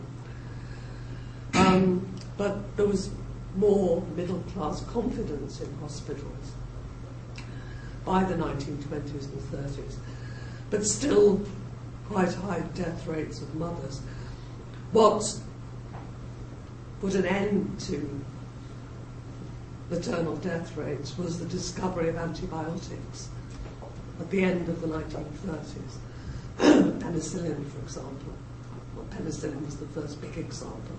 But there was more middle-class confidence in hospitals by the 1920s and 30s. But still, quite high death rates of mothers. What put an end to maternal death rates was the discovery of antibiotics at the end of the 1930s. Penicillin, for example. Well, penicillin was the first big example.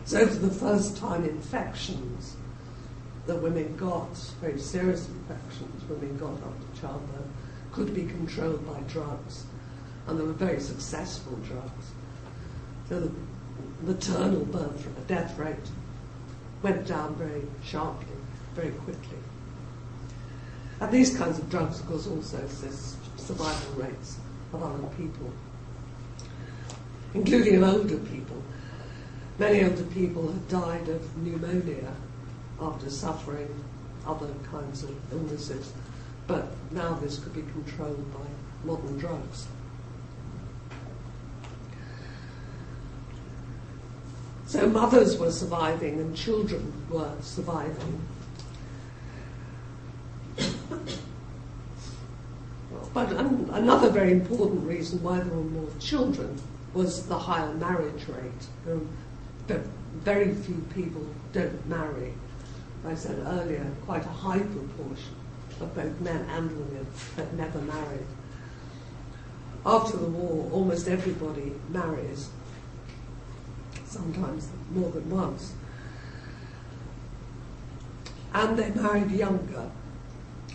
So for the first time, infections that women got, very serious infections women got after childbirth, could be controlled by drugs. And they were very successful drugs. So the maternal death rate went down very sharply, very quickly. And these kinds of drugs, of course, also assist survival rates of other people, including of older people. Many older people had died of pneumonia after suffering other kinds of illnesses, but now this could be controlled by modern drugs. So mothers were surviving and children were surviving. But another very important reason why there were more children was the higher marriage rate. Very few people don't marry. As I said earlier, quite a high proportion of both men and women that never married. After the war, almost everybody marries, sometimes more than once. And they married younger,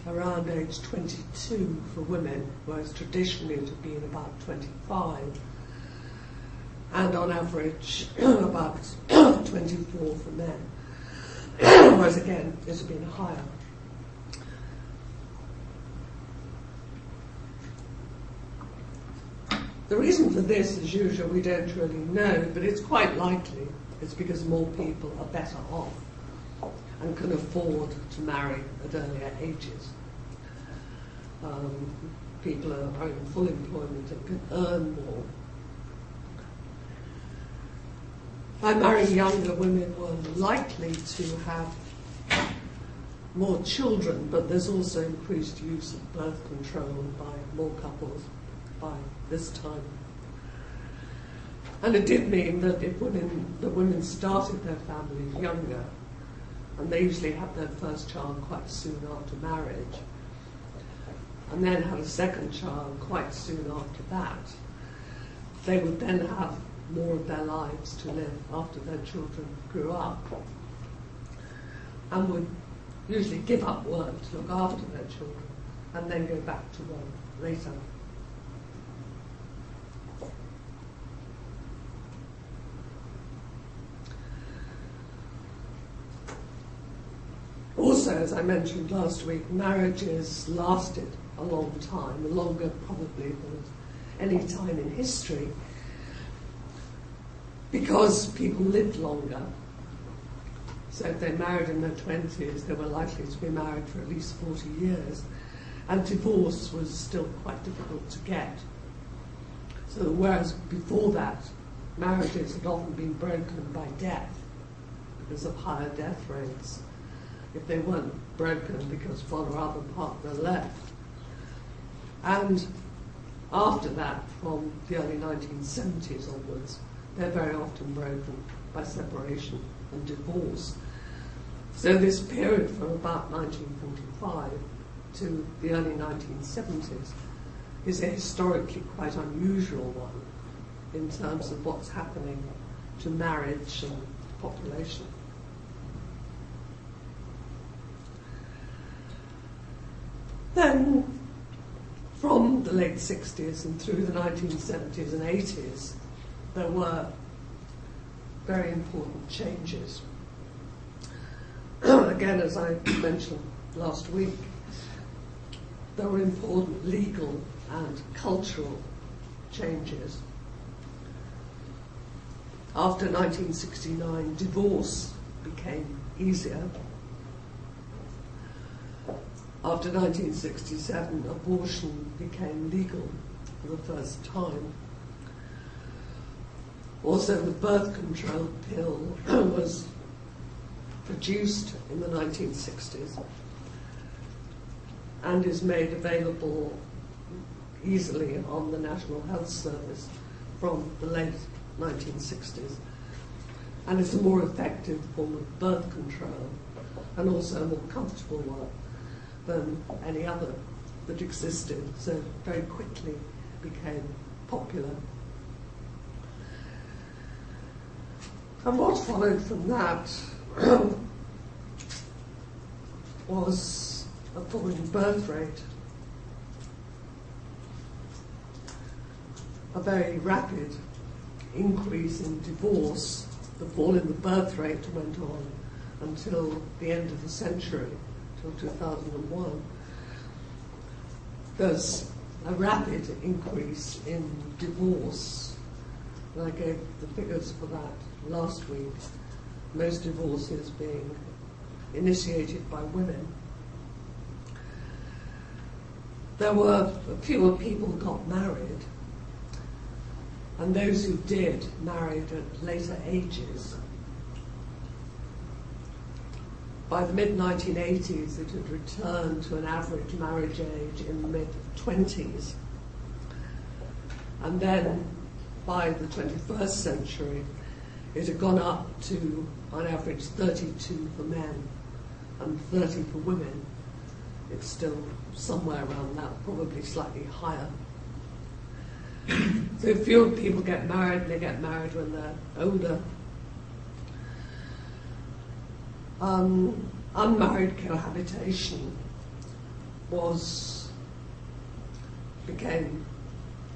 around age 22 for women, whereas traditionally it had been about 25. And on average, about 24 for men. Whereas again, it had been higher. The reason for this, as usual, we don't really know, but it's quite likely it's because more people are better off and can afford to marry at earlier ages. People are in full employment and can earn more. By marrying younger, women were likely to have more children, but there's also increased use of birth control by more couples by this time. And it did mean that if women started their families younger, and they usually had their first child quite soon after marriage, and then had a second child quite soon after that, they would then have more of their lives to live after their children grew up, and would usually give up work to look after their children, and then go back to work later. Also, as I mentioned last week, marriages lasted a long time, longer probably than any time in history, because people lived longer. So if they married in their 20s, they were likely to be married for at least 40 years, and divorce was still quite difficult to get. So whereas before that, marriages had often been broken by death because of higher death rates, if they weren't broken because one or other partner left. And after that, from the early 1970s onwards, they're very often broken by separation and divorce. So this period from about 1945 to the early 1970s is a historically quite unusual one in terms of what's happening to marriage and population. Then, from the late 60s and through the 1970s and 80s, there were very important changes. Again, as I mentioned last week, there were important legal and cultural changes. After 1969, divorce became easier. After 1967, abortion became legal for the first time. Also, the birth control pill was produced in the 1960s and is made available easily on the National Health Service from the late 1960s, and it's a more effective form of birth control and also a more comfortable one than any other that existed, so very quickly became popular. And what followed from that was a falling birth rate, a very rapid increase in divorce. The fall in the birth rate went on until the end of the century, till 2001. There's a rapid increase in divorce. And I gave the figures for that last week. Most divorces being initiated by women. There were fewer people got married, and those who did married at later ages. By the mid-1980s, it had returned to an average marriage age in the mid-20s. And then, by the 21st century, it had gone up to, on average, 32 for men and 30 for women. It's still somewhere around that, probably slightly higher. So fewer people get married, and they get married when they're older. Unmarried cohabitation became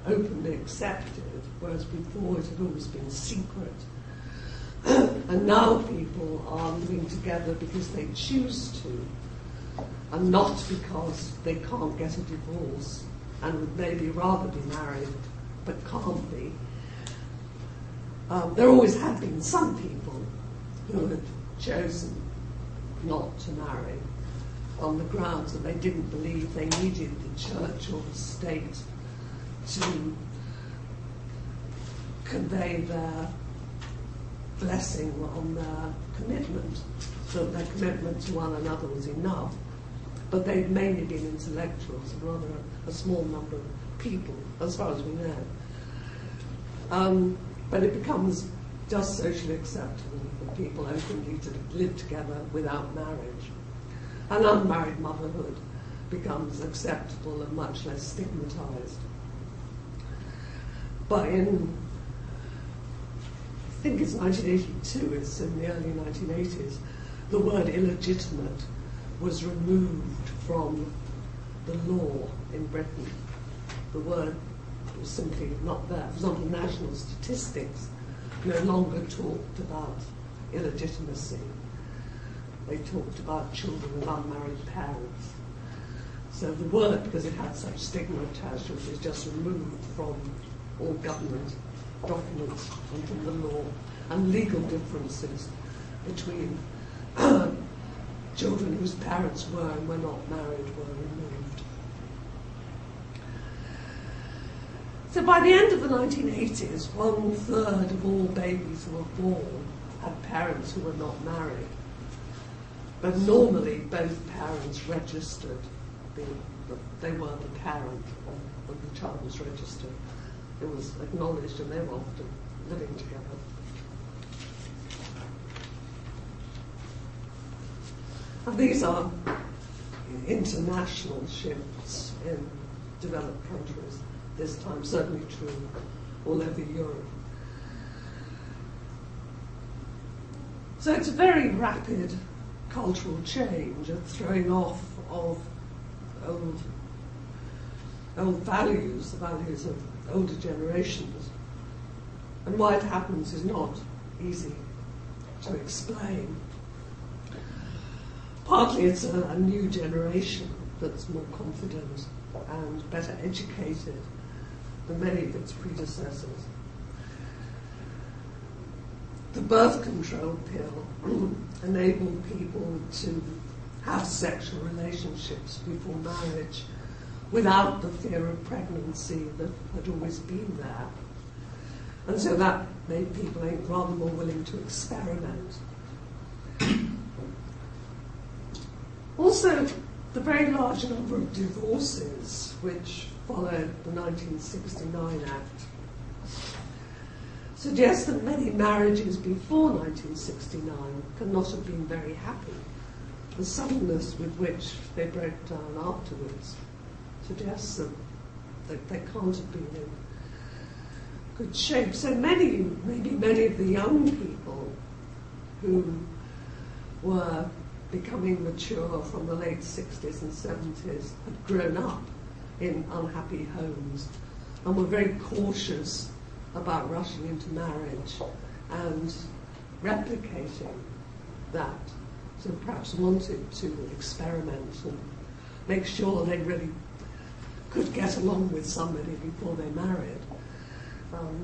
openly accepted, whereas before it had always been secret. And now people are living together because they choose to, and not because they can't get a divorce and would maybe rather be married but can't be. There always have been some people who had chosen not to marry on the grounds that they didn't believe they needed the church or the state to convey their blessing on their commitment, so their commitment to one another was enough. But they'd mainly been intellectuals, and rather a small number of people, as far as we know. But it becomes just socially acceptable for people openly to live together without marriage. And unmarried motherhood becomes acceptable and much less stigmatized. But I think it's 1982, it's in the early 1980s, the word illegitimate was removed from the law in Britain. The word was simply not there. For example, national statistics no longer talked about illegitimacy. They talked about children of unmarried parents. So the word, because it had such stigma attached to it, is just removed from all government documents and from the law. And legal differences between children whose parents were and were not married were removed. So by the end of the 1980s, 1/3 of all babies who were born had parents who were not married. But normally both parents registered, they were the parent when the child was registered. It was acknowledged and they were often living together. And these are international shifts in developed countries, this time certainly true all over Europe. So it's a very rapid cultural change, a throwing off of old values, the values of older generations. And why it happens is not easy to explain. Partly it's a new generation that's more confident and better educated than many of its predecessors. The birth control pill enabled people to have sexual relationships before marriage without the fear of pregnancy that had always been there. And so that made people, I think, rather more willing to experiment. Also, the very large number of divorces, which followed the 1969 Act, suggests that many marriages before 1969 could not have been very happy. The suddenness with which they broke down afterwards suggests that they can't have been in good shape. So maybe many of the young people who were becoming mature from the late 60s and 70s had grown up in unhappy homes and were very cautious about rushing into marriage and replicating that. So perhaps wanted to experiment and make sure they really could get along with somebody before they married.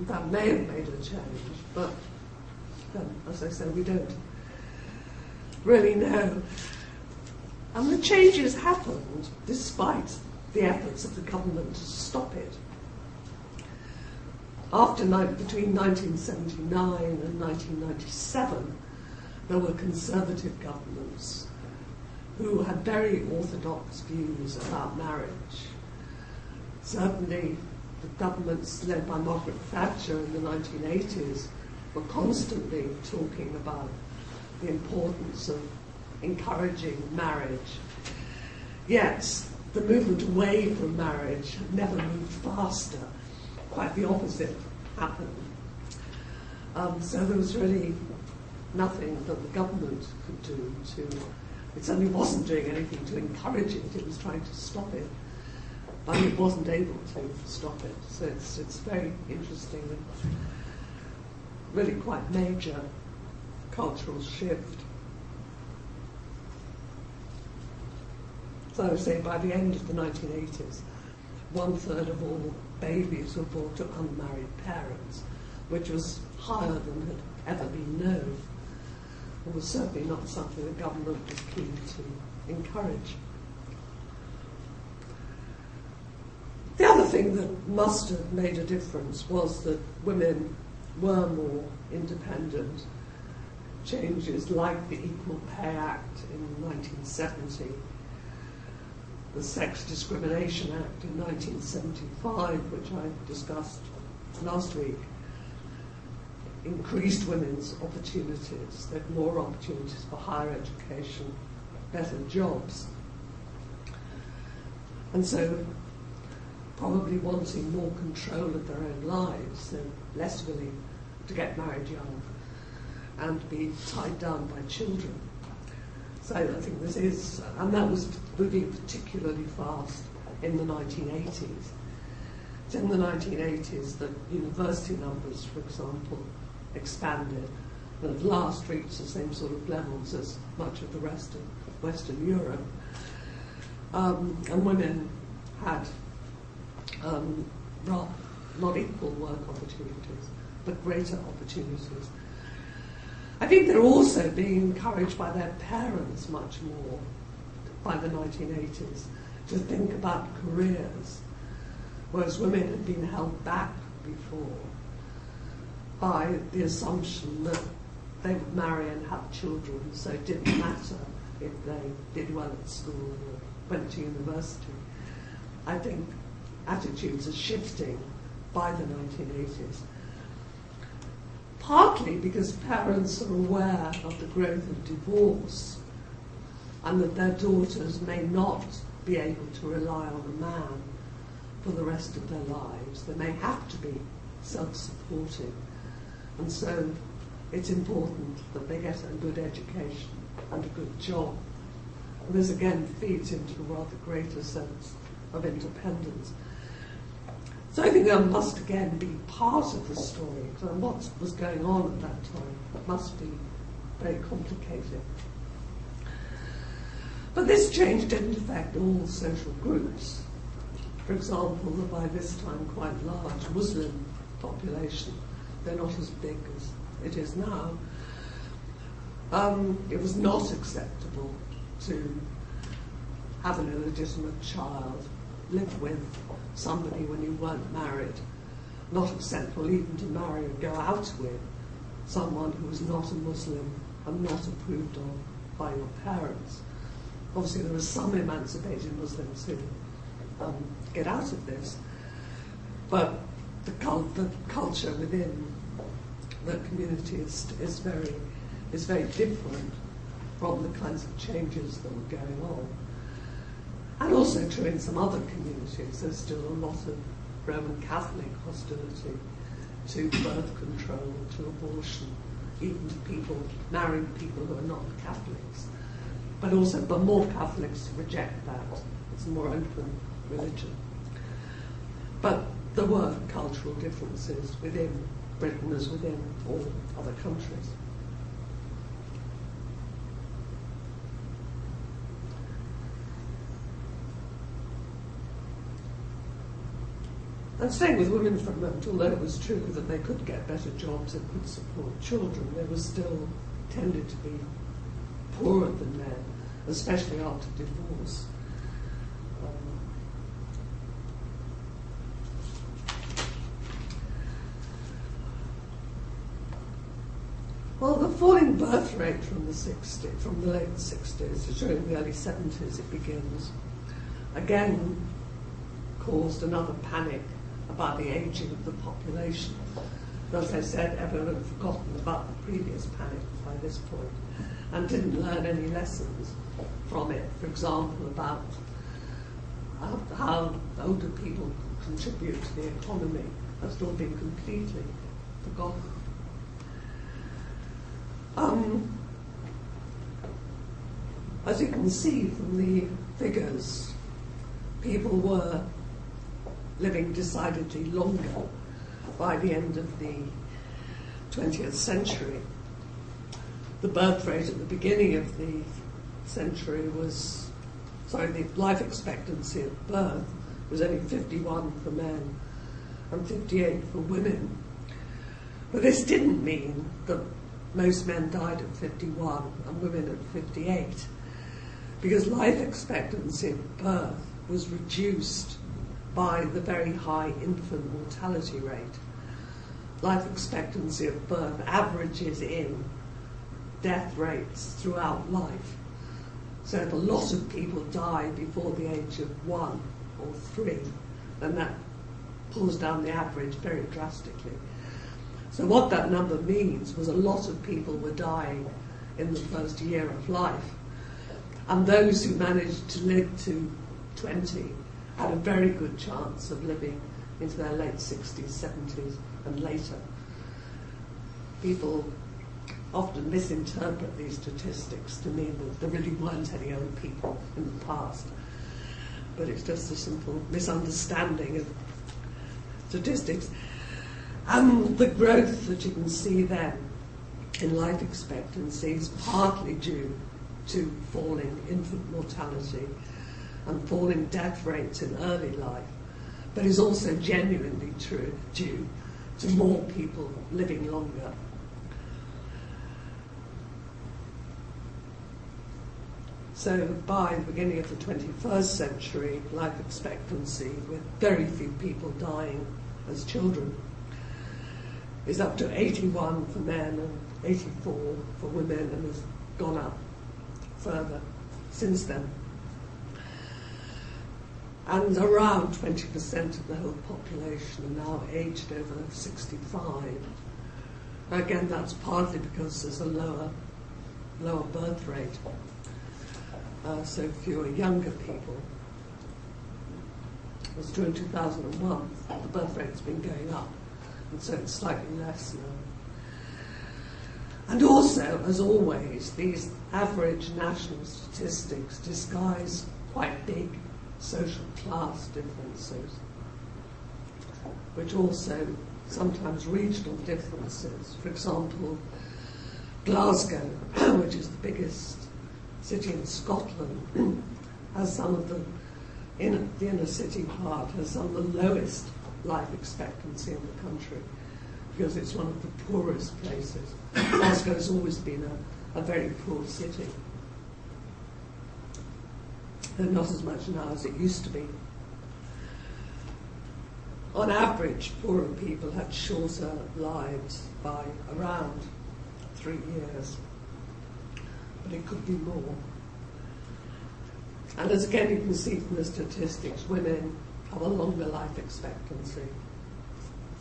That may have made a change, but as I said, we don't really know. And the changes happened despite the efforts of the government to stop it. Between 1979 and 1997, there were conservative governments who had very orthodox views about marriage. Certainly, the governments led by Margaret Thatcher in the 1980s were constantly talking about the importance of encouraging marriage. Yet, the movement away from marriage had never moved faster. Quite the opposite happened. So there was really nothing that the government could do it certainly wasn't doing anything to encourage it, it was trying to stop it, but it wasn't able to stop it. So it's very interesting and really quite major cultural shift. So I would say by the end of the 1980s, 1/3 of all babies were born to unmarried parents, which was higher than had ever been known. It was certainly not something the government was keen to encourage. The other thing that must have made a difference was that women were more independent. Changes like the Equal Pay Act in 1970, the Sex Discrimination Act in 1975, which I discussed last week, increased women's opportunities. They had more opportunities for higher education, better jobs. And so probably wanting more control of their own lives, so less willing to get married young and be tied down by children. So I think this is, and that was moving particularly fast in the 1980s. It's in the 1980s that university numbers, for example, expanded and at last reached the same sort of levels as much of the rest of Western Europe. And women had not equal work opportunities, but greater opportunities. I think they're also being encouraged by their parents much more by the 1980s to think about careers, whereas women had been held back before by the assumption that they would marry and have children, so it didn't matter if they did well at school or went to university. I think attitudes are shifting by the 1980s. Partly because parents are aware of the growth of divorce and that their daughters may not be able to rely on a man for the rest of their lives. They may have to be self-supporting. And so it's important that they get a good education and a good job. And this again feeds into a rather greater sense of independence. So I think that must again be part of the story, because what was going on at that time must be very complicated. But this change didn't affect all social groups. For example, the by this time quite large Muslim population, they're not as big as it is now. It was not acceptable to have an illegitimate child, live with somebody when you weren't married, not acceptable even to marry or go out with someone who was not a Muslim and not approved of by your parents. Obviously there were some emancipated Muslims who get out of this. But the culture within the community is very different from the kinds of changes that were going on. And also true in some other communities, there's still a lot of Roman Catholic hostility to birth control, to abortion, even to people marrying people who are not Catholics. But more Catholics reject that. It's a more open religion. But there were cultural differences within Britain as within all other countries. And staying with women for a moment, although it was true that they could get better jobs and could support children, they were still tended to be poorer than men, especially after divorce. Well, the falling birth rate from the late 60s, during the early 70s it begins, again caused another panic about the ageing of the population. As I said, everyone had forgotten about the previous panic by this point and didn't learn any lessons from it. For example, about how older people contribute to the economy. That's all been completely forgotten. As you can see from the figures, people were living decidedly longer by the end of the 20th century. The birth rate at the beginning of the century the life expectancy at birth was only 51 for men and 58 for women. But this didn't mean that most men died at 51 and women at 58, because life expectancy at birth was reduced by the very high infant mortality rate. Life expectancy at birth averages in death rates throughout life. So if a lot of people die before the age of 1 or 3, then that pulls down the average very drastically. So what that number means was a lot of people were dying in the first year of life. And those who managed to live to 20 had a very good chance of living into their late 60s, 70s and later. People often misinterpret these statistics to mean that there really weren't any old people in the past. But it's just a simple misunderstanding of statistics. And the growth that you can see then in life expectancy is partly due to falling infant mortality and falling death rates in early life, but is also genuinely due to more people living longer. So by the beginning of the 21st century, life expectancy, with very few people dying as children, is up to 81 for men and 84 for women, and has gone up further since then. And around 20% of the whole population are now aged over 65. Again, that's partly because there's a lower birth rate, so fewer younger people. It was true in 2001, the birth rate's been going up, and so it's slightly less now. And also, as always, these average national statistics disguise quite big social class differences, which also sometimes regional differences. For example, Glasgow, which is the biggest city in Scotland, has some of the inner city part has some of the lowest life expectancy in the country, because it's one of the poorest places. Glasgow has always been a very poor city, though not as much now as it used to be. On average, poorer people had shorter lives by around 3 years, but it could be more. And as again you can see from the statistics, women have a longer life expectancy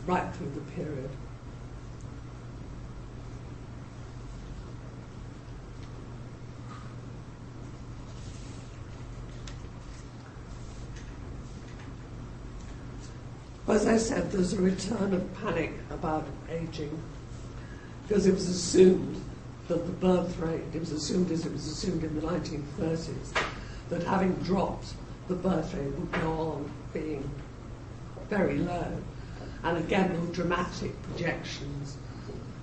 right through the period. As I said, there's a return of panic about aging, because it was assumed that the birth rate, it was assumed as it was assumed in the 1930s, that having dropped, the birth rate would go on being very low. And again, there were dramatic projections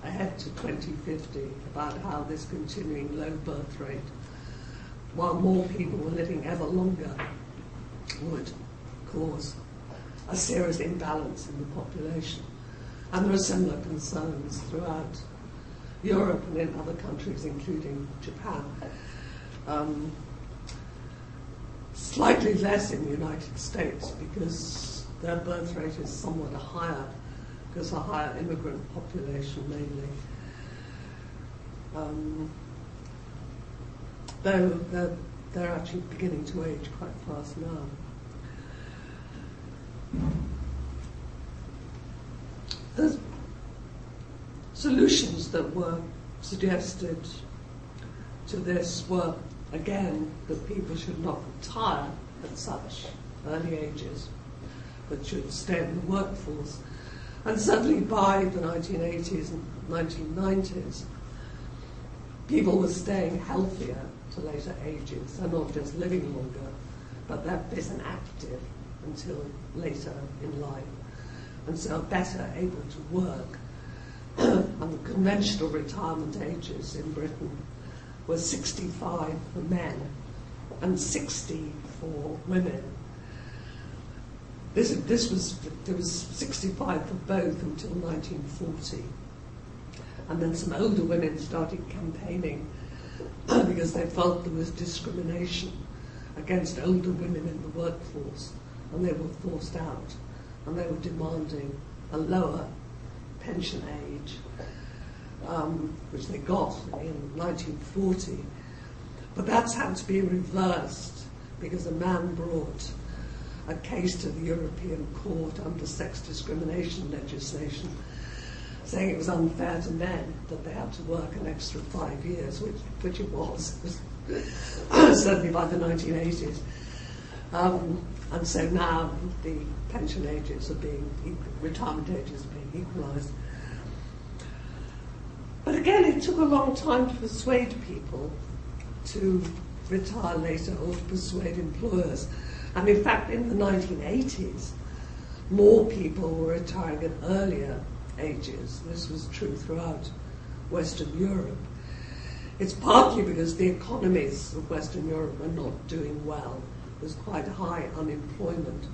ahead to 2050 about how this continuing low birth rate, while more people were living ever longer, would cause a serious imbalance in the population. And there are similar concerns throughout Europe and in other countries, including Japan. Slightly less in the United States, because their birth rate is somewhat higher, because a higher immigrant population mainly. Though they're actually beginning to age quite fast now. The solutions that were suggested to this were, again, that people should not retire at such early ages, but should stay in the workforce. And certainly by the 1980s and 1990s, people were staying healthier to later ages. They're not just living longer, but they're fit and active until later in life, and so are better able to work. And the conventional retirement ages in Britain were 65 for men and 60 for women. There was 65 for both until 1940, and then some older women started campaigning because they felt there was discrimination against older women in the workforce, and they were forced out, and they were demanding a lower pension age, which they got in 1940. But that's had to be reversed because a man brought a case to the European Court under sex discrimination legislation, saying it was unfair to men that they had to work an extra 5 years, which it was certainly by the 1980s. And so now the pension ages are retirement ages are being equalised. But again, it took a long time to persuade people to retire later or to persuade employers. And in fact, in the 1980s, more people were retiring at earlier ages. This was true throughout Western Europe. It's partly because the economies of Western Europe were not doing well. There's quite high unemployment.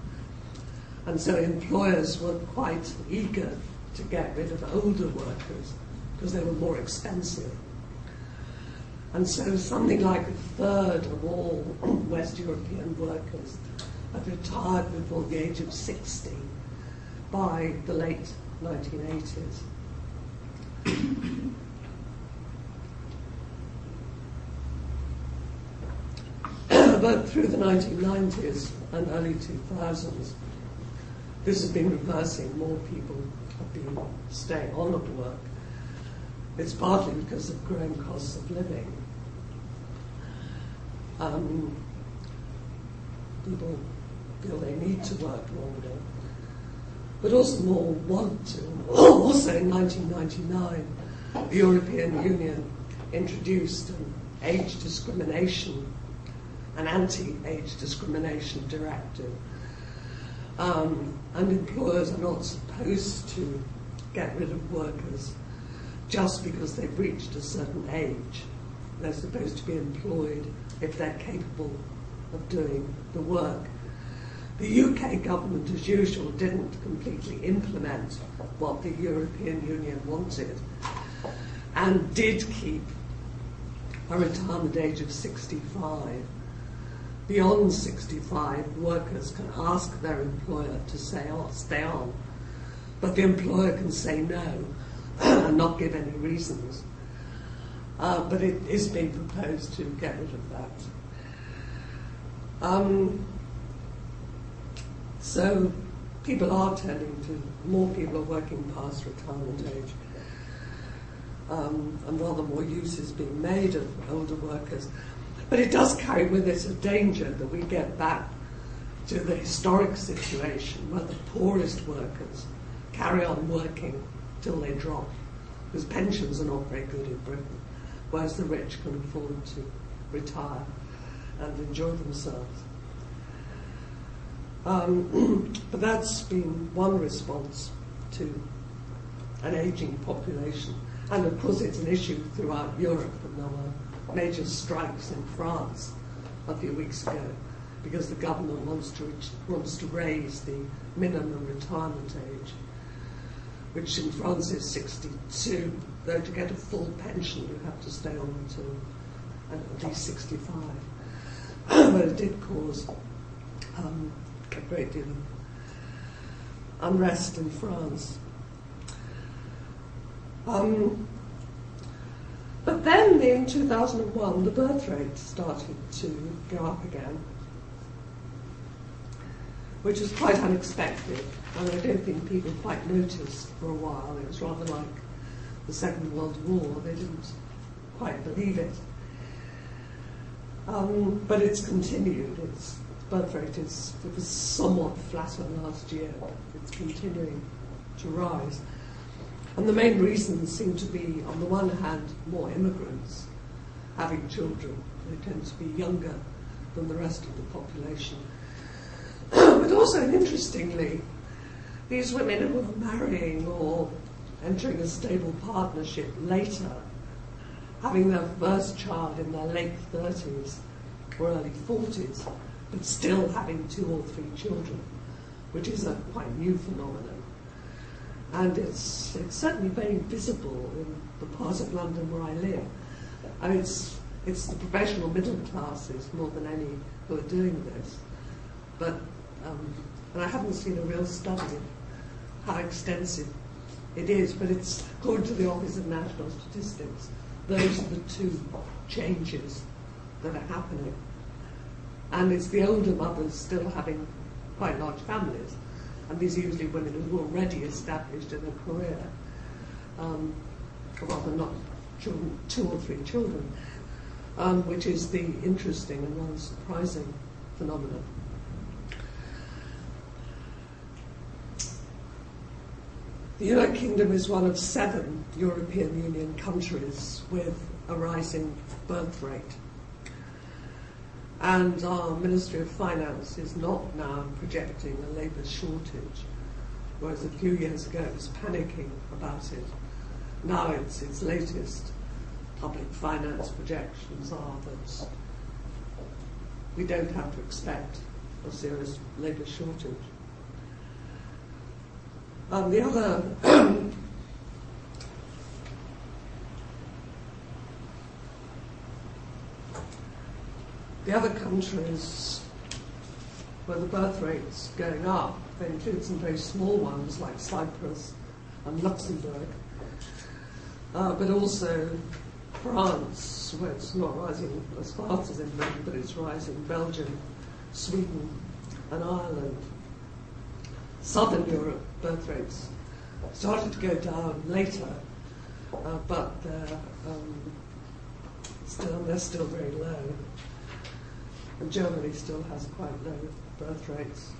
And so employers were quite eager to get rid of older workers because they were more expensive. And so something like a third of all West European workers had retired before the age of 60 by the late 1980s. But through the 1990s and early 2000s, this has been reversing. More people have been staying on at work. It's partly because of growing costs of living. People feel they need to work longer, but also more want to. Also in 1999, the European Union introduced an age discrimination, an anti-age discrimination directive. And employers are not supposed to get rid of workers just because they've reached a certain age. They're supposed to be employed if they're capable of doing the work. The UK government, as usual, didn't completely implement what the European Union wanted, and did keep a retirement age of 65. Beyond 65, workers can ask their employer to stay on, but the employer can say no and not give any reasons. But it is being proposed to get rid of So people are tending to, more people are working past retirement age, and rather more use is being made of older workers. But it does carry with it a danger that we get back to the historic situation where the poorest workers carry on working till they drop, because pensions are not very good in Britain, whereas the rich can afford to retire and enjoy themselves. But that's been one response to an ageing population. And of course it's an issue throughout Europe, and there were major strikes in France a few weeks ago because the government wants to raise the minimum retirement age, which in France is 62, though to get a full pension you have to stay on until at least 65. But it did cause a great deal of unrest in France. But then in 2001 the birth rate started to go up again, which was quite unexpected, and I don't think people quite noticed for a while. It was rather like the Second World War. They didn't quite believe it. But it's continued. Its birth rate it was somewhat flatter last year, but it's continuing to rise. And the main reasons seem to be, on the one hand, more immigrants having children. They tend to be younger than the rest of the population. But also, and interestingly, these women who are marrying or entering a stable partnership later, having their first child in their late 30s or early 40s, but still having 2 or 3 children, which is a quite new phenomenon. And it's certainly very visible in the part of London where I live. And it's the professional middle classes more than any who are doing this. But and I haven't seen a real study of how extensive it is, but it's, according to the Office of National Statistics, those are the 2 changes that are happening. And it's the older mothers still having quite large families, and these are usually women who are already established in a career, rather not children, 2 or 3 children, which is the interesting and rather surprising phenomenon. The United Kingdom is one of 7 European Union countries with a rising birth rate. And our Ministry of Finance is not now projecting a labour shortage, whereas a few years ago it was panicking about it. Now its latest public finance projections are that we don't have to expect a serious labour shortage. The other countries where the birth rate's going up, they include some very small ones like Cyprus and Luxembourg, but also France, where it's not rising as fast as in Britain, but it's rising, Belgium, Sweden and Ireland. Southern Europe birth rates started to go down later, but they're still very low. And Germany still has quite low birth rates.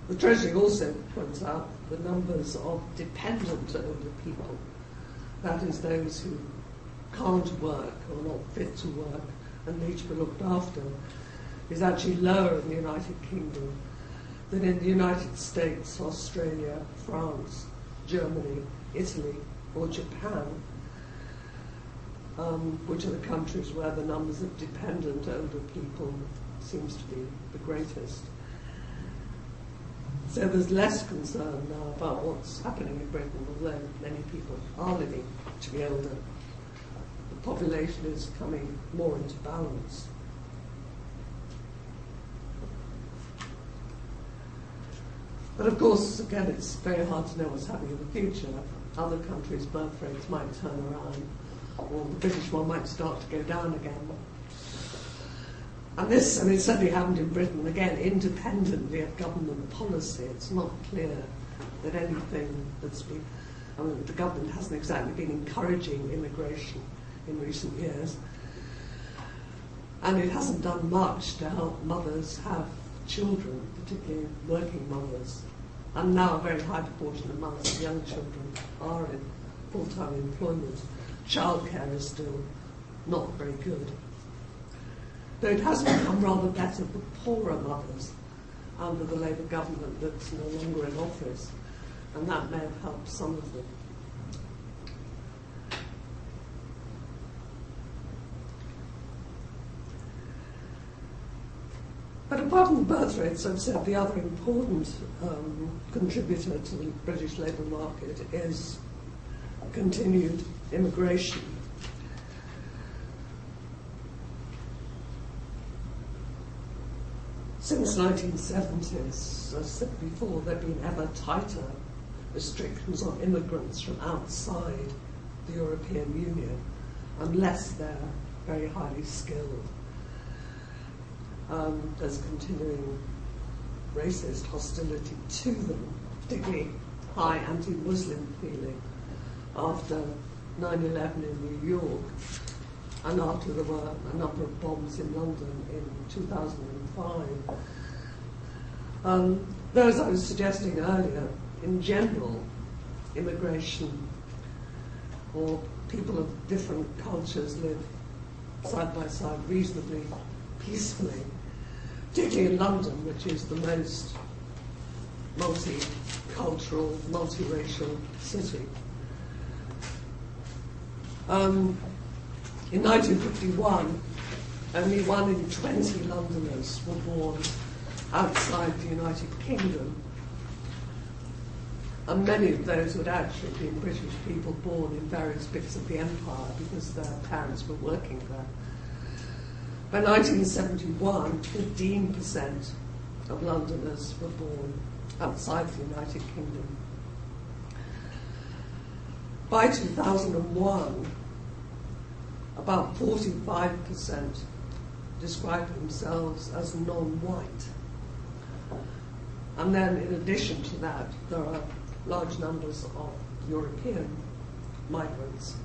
The Treasury also points out the numbers of dependent older people, that is those who can't work or not fit to work and need to be looked after, is actually lower in the United Kingdom than in the United States, Australia, France, Germany, Italy or Japan, which are the countries where the numbers of dependent older people seems to be the greatest. So there's less concern now about what's happening in Britain, although many people are living to be older. The population is coming more into balance. But of course, again, it's very hard to know what's happening in the future. Other countries' birth rates might turn around, or the British one might start to go down again. And this, I mean, certainly happened in Britain, again, independently of government policy. It's not clear that anything that's been, I mean, the government hasn't exactly been encouraging immigration in recent years. And it hasn't done much to help mothers have children, particularly working mothers. And now a very high proportion of mothers and young children are in full-time employment. Childcare is still not very good. Though it has become rather better for poorer mothers under the Labour government that's no longer in office, and that may have helped some of them. But apart from birth rates, I've said the other important contributor to the British labour market is continued immigration. Since the 1970s, as I said before, there have been ever tighter restrictions on immigrants from outside the European Union, unless they're very highly skilled. There's continuing racist hostility to them, particularly high anti-Muslim feeling after 9/11 in New York, and after there were a number of bombs in London in 2005. Though, as I was suggesting earlier, in general, immigration or people of different cultures live side by side reasonably peacefully, particularly in London, which is the most multicultural, multiracial city. In 1951, only 1 in 20 Londoners were born outside the United Kingdom, and many of those would actually be British people born in various bits of the empire because their parents were working there. By 1971, 15% of Londoners were born outside the United Kingdom. By 2001, about 45% described themselves as non-white. And then, in addition to that, there are large numbers of European migrants.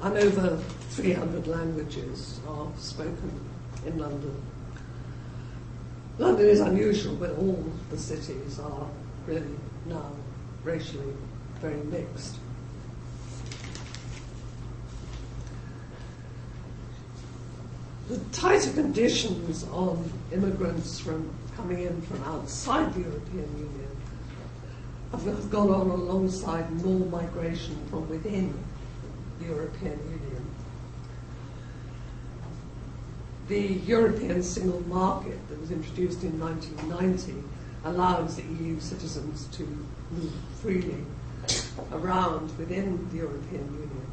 And over 300 languages are spoken in London. London is unusual, but all the cities are really now racially very mixed. The tighter conditions on immigrants coming in from outside the European Union have gone on alongside more migration from within the European Union. The European single market that was introduced in 1990 allows the EU citizens to move freely around within the European Union.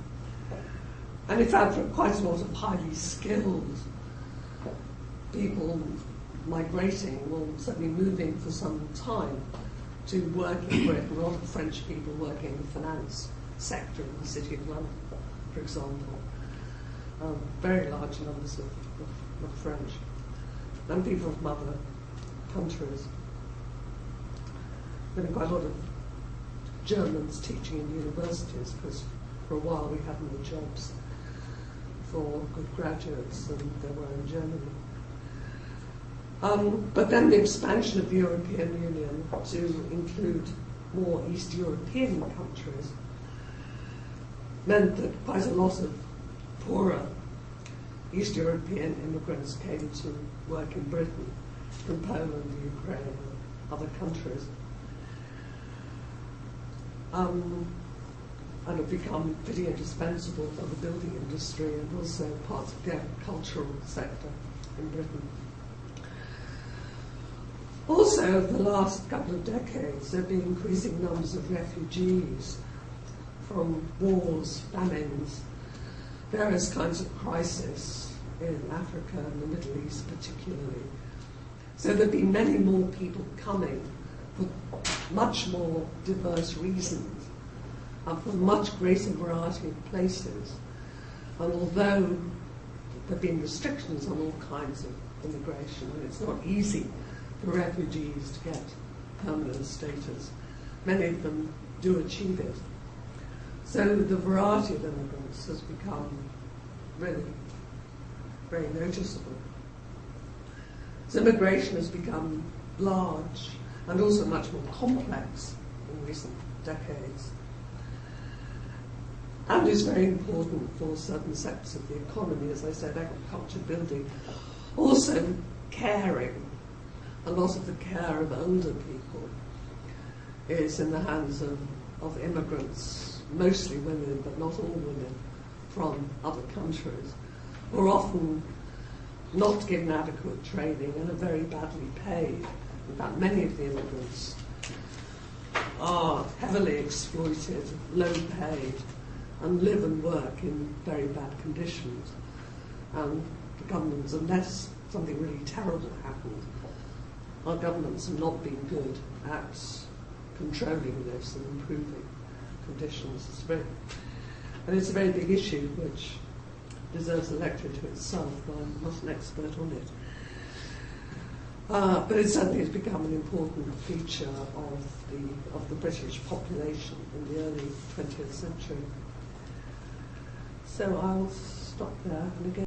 And in fact, for quite a lot of highly skilled people migrating, or certainly moving for some time to work in Britain, a lot of French people working in the finance sector in the City of London, for example. Very large numbers of French, and people from other countries. There have been quite a lot of Germans teaching in universities, because for a while we had no jobs for good graduates than there were in Germany. But then the expansion of the European Union to include more East European countries meant that quite a lot of poorer East European immigrants came to work in Britain from Poland, Ukraine, and other countries, and have become pretty indispensable for the building industry and also parts of the agricultural sector in Britain. Also, over the last couple of decades, there have been increasing numbers of refugees from wars, famines, various kinds of crisis, in Africa and the Middle East particularly. So there have been many more people coming for much more diverse reasons and for a much greater variety of places. And although there have been restrictions on all kinds of immigration, and it's not easy for refugees to get permanent status, many of them do achieve it. So the variety of immigrants has become really very noticeable. So immigration has become large and also much more complex in recent decades, and is very important for certain sectors of the economy, as I said, agriculture, building, also caring. A lot of the care of older people is in the hands of immigrants, mostly women, but not all women, from other countries, who are often not given adequate training and are very badly paid. In fact, many of the immigrants are heavily exploited, low paid, and live and work in very bad conditions. And the governments, unless something really terrible happened, our governments have not been good at controlling this and improving conditions. And it's a very big issue which deserves a lecture to itself, but I'm not an expert on it. But it certainly has become an important feature of the British population in the early 20th century. So I'll stop there and again.